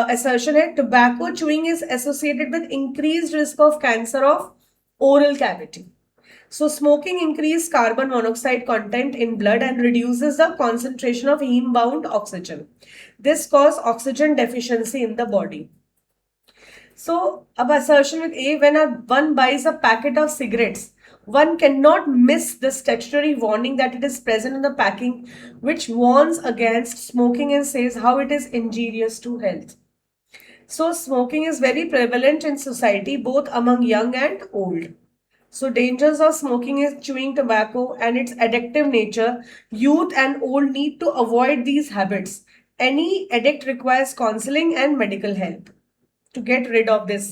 assertion है tobacco chewing is associated with increased risk of cancer of oral cavity. So smoking increases carbon monoxide content in blood and reduces the concentration of heme-bound oxygen. This causes oxygen deficiency in the body. So, अब assertion with A, when one buys a packet of cigarettes, one cannot miss the statutory warning that it is present in the packing, which warns against smoking and says how it is injurious to health. So, smoking is very prevalent in society, both among young and old. So dangers of smoking is chewing tobacco and its addictive nature. Youth and old need to avoid these habits. Any addict requires counseling and medical help. to get rid of this.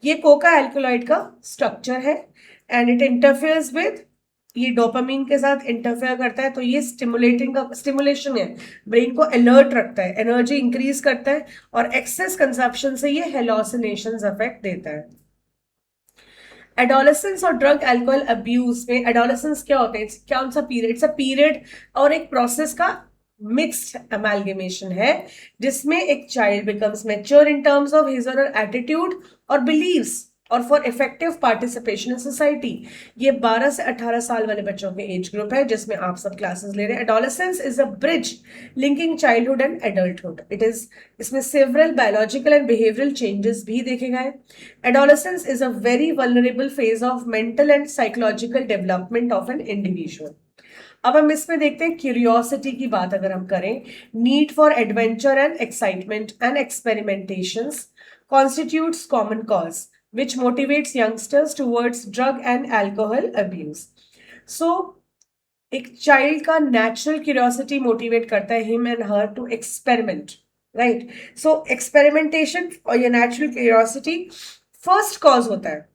ये Coca alkaloid का structure है and it interferes with, ये dopamine के साथ interfere करता है, तो ये स्टिमुलेशन है, ब्रेन को अलर्ट रखता है, एनर्जी इंक्रीज करता है, और एक्सेस कंजप्शन से ये हेलोसिनेशंस अफेक्ट देता है. एडोलेसेंस और ड्रग अल्कोहल अब्यूज में, एडोलेसेंस क्या होते हैं, क्या सा पीरियड, इट्स अ पीरियड और एक प्रोसेस का मिक्स्ड अमेलगेमेशन है जिसमें एक child becomes mature in terms of his और हर एटीट्यूड और बिलीव्स और for effective participation in society. ये 12 से 18 साल वाले बच्चों के एज ग्रुप है जिसमें आप सब क्लासेस ले रहे हैं. Adolescence is a bridge linking childhood and adulthood. It is, इसमें several biological and behavioural changes भी देखे गए. Adolescence is a very vulnerable phase of mental and psychological development of an individual. अब हम इसमें देखते हैं क्यूरियोसिटी की बात अगर हम करें, need for adventure and excitement and experimentations constitutes common cause which motivates youngsters towards drug and alcohol abuse. So एक चाइल्ड का नेचुरल क्यूरियोसिटी मोटिवेट करता है him and her to experiment, right. So experimentation और ये natural curiosity first cause होता है.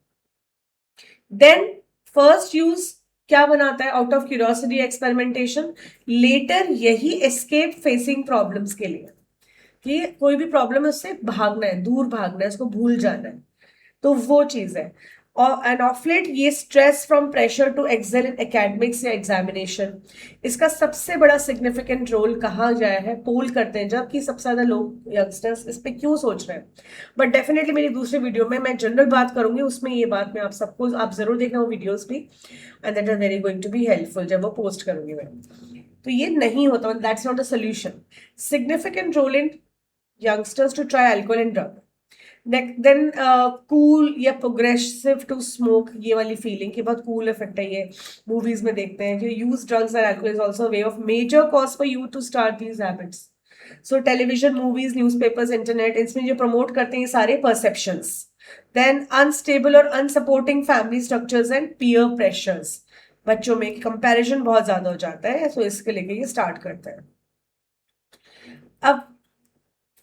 Then first use क्या बनाता है out of curiosity experimentation, later यही एस्केप फेसिंग प्रॉब्लम्स के लिए, कि कोई भी प्रॉब्लम है उससे भागना है, दूर भागना है, उसको भूल जाना है, तो वो चीज है. और एंड ऑफ लेट ये stress from pressure to excel in academics या एग्जामिनेशन, इसका सबसे बड़ा सिग्निफिकेंट रोल कहा गया है, पोल करते हैं जबकि सबसे ज्यादा लोग यंगस्टर्स इस पे क्यों सोच रहे हैं. बट डेफिनेटली मेरी दूसरे वीडियो में मैं जनरल बात करूंगी, उसमें ये बात मैं आप सबको, आप जरूर देखना वो वीडियोस भी, and that are very going to be helpful जब वो पोस्ट करूंगी मैं. तो ये नहीं होता, that's not a solution. Significant role in youngsters to try alcohol and drug. Then cool या progressive to smoke, ये वाली feeling कि बहुत cool effect है, ये movies में देखते हैं कि use drugs and alcohol is also a way of major cause for you to start these habits. So television, movies, newspapers, internet, इसमें जो promote करते हैं ये सारे perceptions. Then unstable or unsupporting family structures and peer pressures. बच्चों में comparison बहुत ज्यादा हो जाता है, so इसके लेके ये start करते हैं. अब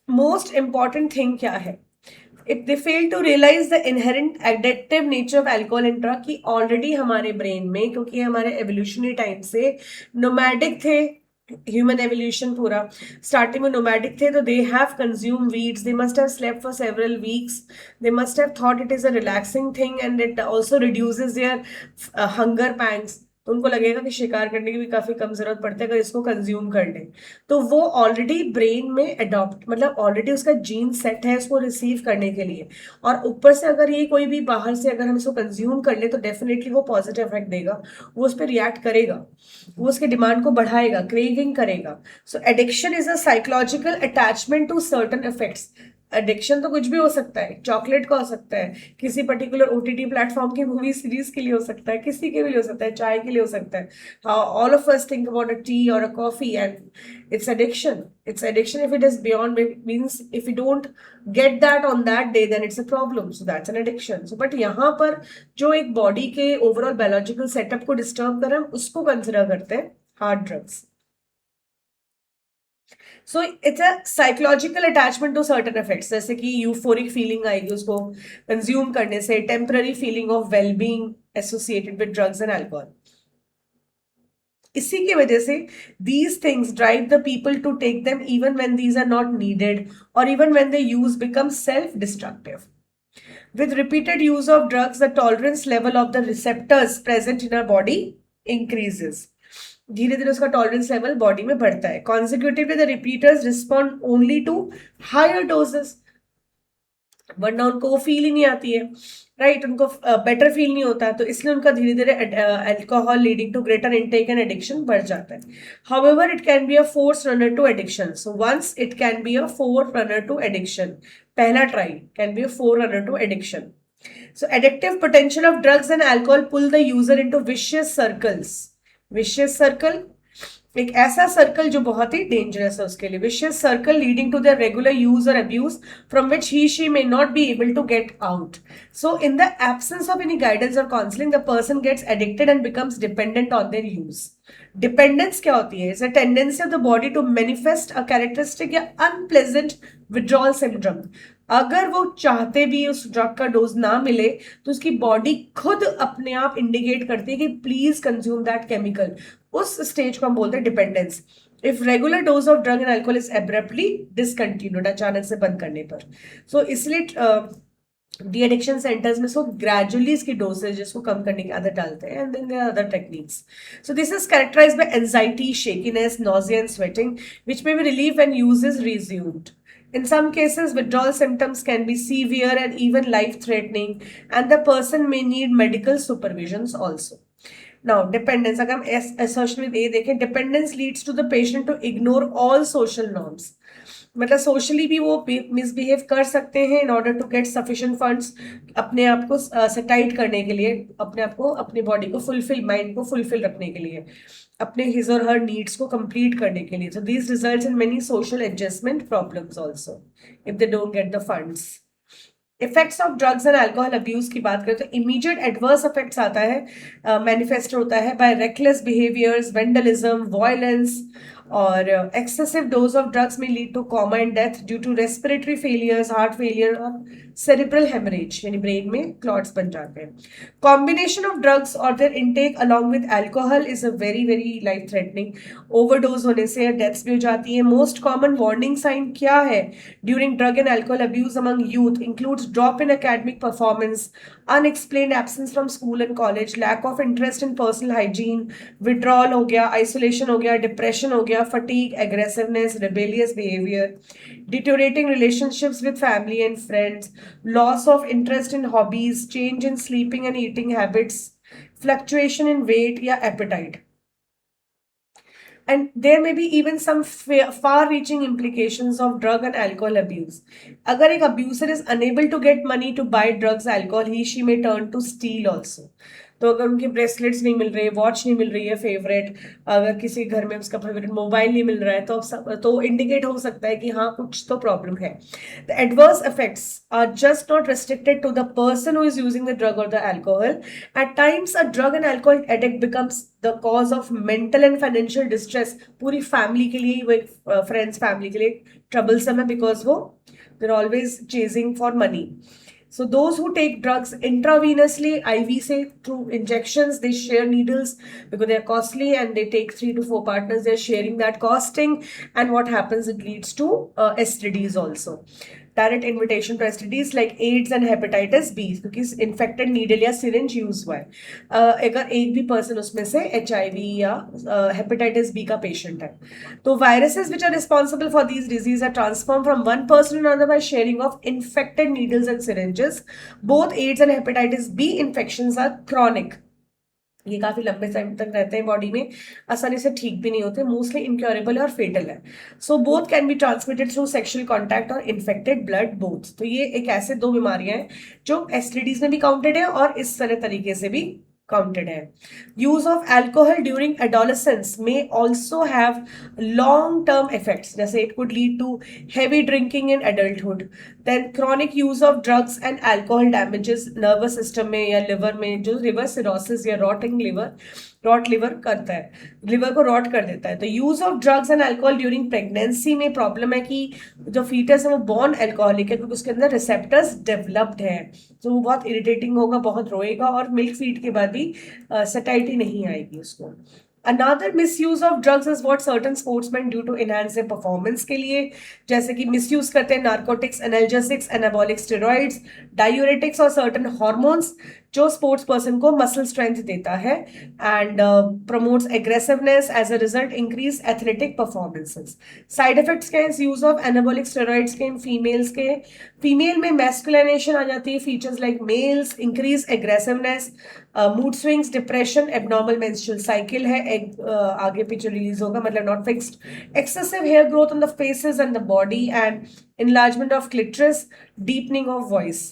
मोस्ट इंपॉर्टेंट थिंग क्या है, if they fail to realise the inherent addictive nature of alcohol and drug, की ऑलरेडी हमारे ब्रेन में, क्योंकि हमारे एवोल्यूशनरी टाइम से नोमैडिक थे, ह्यूमन एवोल्यूशन पूरा स्टार्टिंग में नोमैडिक थे, तो they have consume weeds, they must have slept for several weeks, they must have thought it is a relaxing thing and it also reduces their hunger pangs. तो उनको लगेगा कि शिकार करने की भी काफी कम जरूरत पड़ती है अगर इसको कंज्यूम कर ले, तो वो ऑलरेडी ब्रेन में अडॉप्ट, मतलब ऑलरेडी उसका जीन सेट है उसको रिसीव करने के लिए, और ऊपर से अगर ये कोई भी बाहर से अगर हम इसको कंज्यूम कर ले तो डेफिनेटली वो पॉजिटिव इफेक्ट देगा, वो उस पर रिएक्ट करेगा, वो उसके डिमांड को बढ़ाएगा, क्रेविंग करेगा. So addiction is a psychological attachment to certain effects. Addiction तो कुछ भी हो सकता है, चॉकलेट का हो सकता है, किसी पर्टिकुलर ओटीटी प्लेटफॉर्म की मूवी सीरीज के लिए हो सकता है, किसी के भी हो सकता है, चाय के लिए हो सकता है. All of us think about a tea और a coffee and it's addiction. It's addiction if it is beyond, means if you don't get that on that day then it's a problem, so that's an addiction. So but यहाँ पर जो एक body के overall biological setup को disturb कर रहे हैं उसको कंसिडर करते हैं hard drugs. So it's a psychological attachment to certain effects, जैसे कि यूफोरिक फीलिंग आएगी उसको कंज्यूम करने से, temporary feeling of wellbeing associated with drugs and alcohol. इसी की वजह से these things drive the people to take them even when these are not needed, or even when the use becomes self-destructive. With repeated use of drugs, the tolerance level of the receptors present in our body increases. धीरे धीरे उसका tolerance level body में बढ़ता है. Consecutively the repeaters respond only to higher doses, वरना उनको वो feel ही नहीं आती है, राइट, उनको बेटर फील नहीं होता है, तो इसलिए उनका धीरे धीरे alcohol leading to greater intake and addiction बढ़ जाता है. However it can be a forerunner to addiction. So once it can be a forerunner to addiction, पहला try can be a forerunner to addiction. So addictive potential of drugs and alcohol pull the user into vicious circles. Vicious circle, एक ऐसा circle जो बहुत ही dangerous है उसके लिए. Vicious circle leading to their regular use or abuse from which he/she may not be able to get out. So in the absence of any guidance or counseling, the person gets addicted and becomes dependent on their use. Dependence क्या होती है? It's a tendency of the body to manifest a characteristic या unpleasant withdrawal syndrome. अगर वो चाहते भी उस drug का डोज ना मिले तो उसकी बॉडी खुद अपने आप इंडिकेट करती है कि प्लीज कंज्यूम दैट केमिकल। उस स्टेज को हम बोलते हैं dependence. If regular dose of drug and alcohol is abruptly discontinued, अचानक से बंद करने पर। सो इसलिए डी एडिक्शन सेंटर्स में सो ग्रेजुअली इसकी डोसेजेस को कम करने की आदत डालते हैं, and then there are other techniques. So this is characterised by anxiety, shakiness, nausea and sweating, which may be relieved when use is resumed. In some cases, withdrawal symptoms can be severe and even life-threatening, and the person may need medical supervisions also. Now, dependence. अगर हम assertion में ये देखें, dependence leads to the patient to ignore all social norms. मतलब socially भी वो misbehave कर सकते हैं in order to get sufficient funds अपने आप को सेटाइट करने के लिए, अपने आप को, अपनी बॉडी को फुलफिल, माइंड को फुलफिल रखने के लिए, अपने हिज और हर नीड्स को कंप्लीट करने के लिए। So this results in many social adjustment problems also if they don't get the funds. Effects of drugs and alcohol abuse की बात करें तो इमीडिएट एडवर्स इफेक्ट्स आता है, मैनिफेस्ट होता है by reckless behaviours, vandalism, violence, और एक्सेसिव डोज ऑफ ड्रग्स में lead to coma and death due to respiratory failures, heart failure और सेरिब्रल हेमरेज, यानी ब्रेन में क्लॉट्स बन जाते हैं। कॉम्बिनेशन ऑफ ड्रग्स और their intake along with alcohol is a very very life threatening. Overdose होने से डेथ्स भी हो जाती है। मोस्ट कॉमन वार्निंग साइन क्या है during drug and alcohol abuse among youth includes drop in academic performance, unexplained absence from school and college, lack of interest in personal hygiene, withdrawal हो गया, आइसोलेशन हो गया, डिप्रेशन हो गया, fatigue, aggressiveness, rebellious behaviour, deteriorating relationships with family and friends, loss of interest in hobbies, change in sleeping and eating habits, fluctuation in weight या appetite. And there may be even some far-reaching implications of drug and alcohol abuse. अगर एक abuser is unable to get money to buy drugs, alcohol, she may turn to steal also. तो अगर उनके bracelets नहीं मिल रहे, watch नहीं मिल रही है फेवरेट, अगर किसी घर में उसका फेवरेट मोबाइल नहीं मिल रहा है, तो इंडिकेट हो सकता है कि हाँ कुछ तो प्रॉब्लम है। The adverse effects are just not restricted to the person who is using the drug और the alcohol. At times a drug and alcohol addict becomes the cause of mental and financial distress. पूरी family के लिए, वो friends family के लिए troublesome है, because वो they are always chasing for money. So those who take drugs intravenously, IV say through injections, they share needles because they are costly, and they take 3 to 4 partners. They are sharing that costing, and what happens? It leads to STDs also. Direct invitation to STDs like AIDS and hepatitis B, क्योंकि infected needle या syringe use हुआ है. अगर एक भी person उसमें से HIV या hepatitis B का पेशेंट है, तो viruses which are responsible for these diseases are transformed from one person to another by sharing of infected needles and syringes. Both AIDS and hepatitis B infections are chronic. ये काफी लंबे time तक रहते हैं body में, आसानी से ठीक भी नहीं होते, मोस्टली इनक्योरेबल और फेटल है. So both can be transmitted through sexual contact और इन्फेक्टेड ब्लड बोथ. तो ये एक ऐसे 2 बीमारियां हैं जो एसटीडीज में भी काउंटेड है और इस तरह तरीके से भी counted है. Use of alcohol during adolescence may also have long-term effects. जैसे it could lead to heavy drinking in adulthood. Then chronic use of drugs and alcohol damages nervous system में या liver में, जो liver cirrhosis या rotting liver, rot liver करता है, liver को rot कर देता है. तो use of drugs and alcohol during pregnancy में प्रॉब्लम है कि जो फीटस है वो बॉर्न अल्कोहलिक है, क्योंकि उसके अंदर रिसेप्टर्स डेवलप्ड है, तो वो बहुत इरिटेटिंग होगा, बहुत रोएगा, और मिल्क फीड के बाद भी सटाइटी नहीं आएगी उसको. Another misuse of drugs is what certain sportsmen do to enhance their performance के लिए, जैसे कि misuse करते हैं narcotics, analgesics, anabolic steroids, diuretics और certain hormones जो स्पोर्ट्स पर्सन को मसल स्ट्रेंथ देता है and promotes aggressiveness, as a result increase athletic performances. Side effects के यूज ऑफ एनाबॉलिक स्टेरॉइड्स के फीमेल्स के, फीमेल में मैस्कुलिनेशन आ जाती है, features like males, increase aggressiveness, mood swings, depression, abnormal menstrual cycle है, आगे पीछे रिलीज होगा, मतलब not fixed, excessive hair growth on the faces and the body, and enlargement of clitoris, deepening of voice.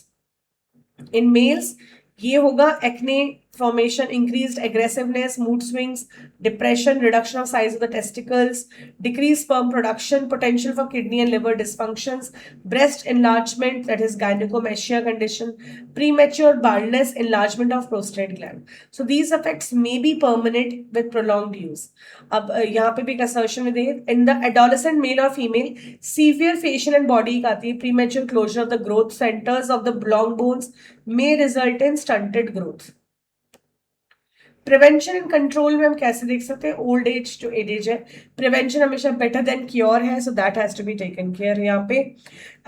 In males ये होगा acne, formation, increased aggressiveness, mood swings, depression, reduction of size of the testicles, decreased sperm production, potential for kidney and liver dysfunctions, breast enlargement, that is gynecomastia condition, premature baldness, enlargement of prostate gland. So these effects may be permanent with prolonged use. अब यहाँ पे भी एक assertion में दे, in the adolescent male or female, severe facial and body आती है, premature closure of the growth centers of the long bones may result in stunted growth. Prevention and control में हम कैसे देख सकते हैं, ओल्ड एज टू एज है, prevention हमेशा बेटर देन क्योर है, so that has to be taken care यहाँ पे.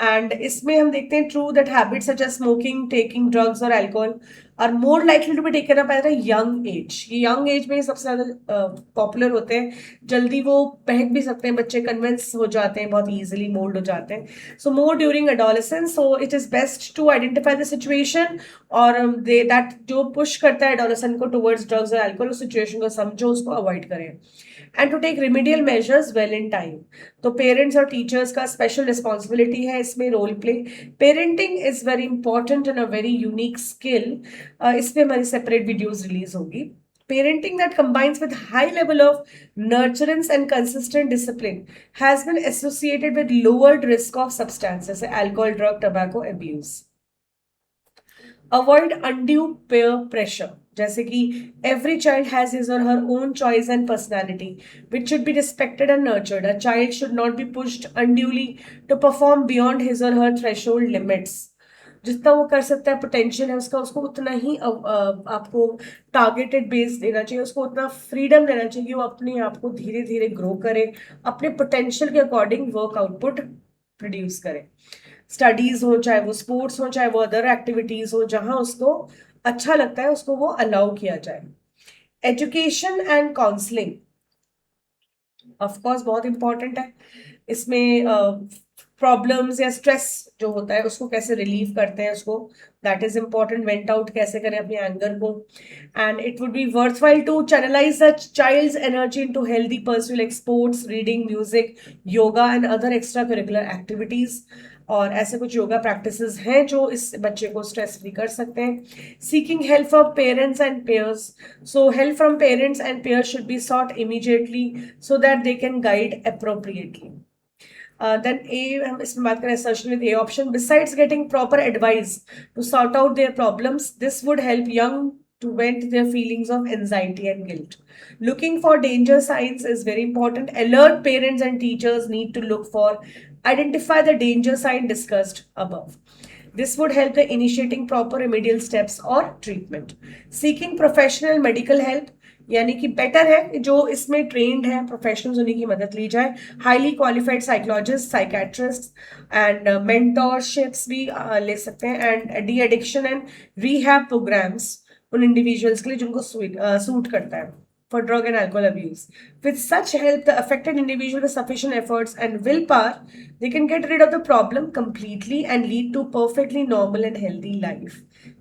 एंड इसमें हम देखते हैं true that habits such as smoking, taking drugs और alcohol are more likely to be taken up at a young age. ये young age में सबसे ज्यादा पॉपुलर होते हैं, जल्दी वो बहक भी सकते हैं, बच्चे कन्विंस हो जाते हैं, बहुत ईजिली मोल्ड हो जाते हैं. So more during adolescence, so it is best to identify the situation और दे दैट जो पुश करता है एडोलेसेंट को टुवर्ड्स ड्रग्स और अल्कोहल, उस सिचुएशन को समझो, उसको अवॉइड करें. And to take remedial measures well in time. तो पेरेंट्स और टीचर्स का स्पेशल रिस्पॉन्सिबिलिटी है इसमें role play. Parenting is very important and a very unique skill. इसमें हमारी सेपरेट वीडियोज रिलीज होगी. Parenting that combines with high level of nurturance and consistent discipline has been associated with lowered risk of substances, alcohol, drug, tobacco abuse. Avoid undue peer pressure. जैसे कि every child has his or her own choice and personality, which should be respected and nurtured. A child should not be pushed unduly to perform beyond his or her threshold limits. जितना वो कर सकता है, potential है उसका, उसको उतना ही आपको टारगेटेड बेस देना चाहिए, उसको उतना फ्रीडम देना चाहिए, वो अपने आप को धीरे धीरे ग्रो करे, अपने पोटेंशियल के अकॉर्डिंग वर्क आउटपुट प्रोड्यूस करे. स्टडीज हो, चाहे वो स्पोर्ट्स हो, चाहे वो अदर एक्टिविटीज हो, जहां उसको अच्छा लगता है उसको वो अलाउ किया जाए. एजुकेशन एंड काउंसलिंग ऑफकोर्स बहुत इंपॉर्टेंट है. इसमें प्रॉब्लम्स या स्ट्रेस जो होता है उसको कैसे रिलीव करते हैं, उसको that is important. Vent out कैसे करें अपने एंगर को. And it would be worthwhile to channelise the child's energy into healthy personal like sports, reading, music, yoga and other extra curricular activities. और ऐसे कुछ योगा प्रैक्टिसेस हैं जो इस बच्चे को स्ट्रेस फ्री कर सकते हैं. Seeking help from parents and pairs. So help from parents and pairs should be sought immediately so that they can guide appropriately. Then A, हम इसमें बात करें assertion with A option. Besides getting proper advice to sort out their problems, this would help young to vent their feelings of anxiety and guilt. Looking for danger signs is very important. Alert parents and teachers need to look for, identify the danger sign discussed above. This would help the initiating proper remedial steps or treatment. Seeking professional medical help, यानी कि better है कि जो इसमें trend है professionals उन्हीं की मदद ली जाए. Highly qualified psychologist, psychiatrist and mentorships भी ले सकते हैं. And de addiction and rehab programmes उन इंडिविजुअल्स के लिए जिनको सूट करता है for drug and alcohol abuse. With such help, the affected individual with sufficient efforts and willpower, they can get rid of the problem completely and lead to perfectly normal and healthy life.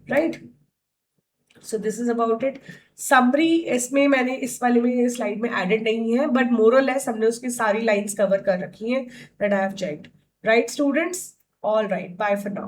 Right? So this is about it. Summary इसमें मैंने इस वाले में slide में added नहीं है, but more और less हमने उसकी सारी लाइंस कवर कर रखी हैं that I have checked. Right, students? All right. Bye for now.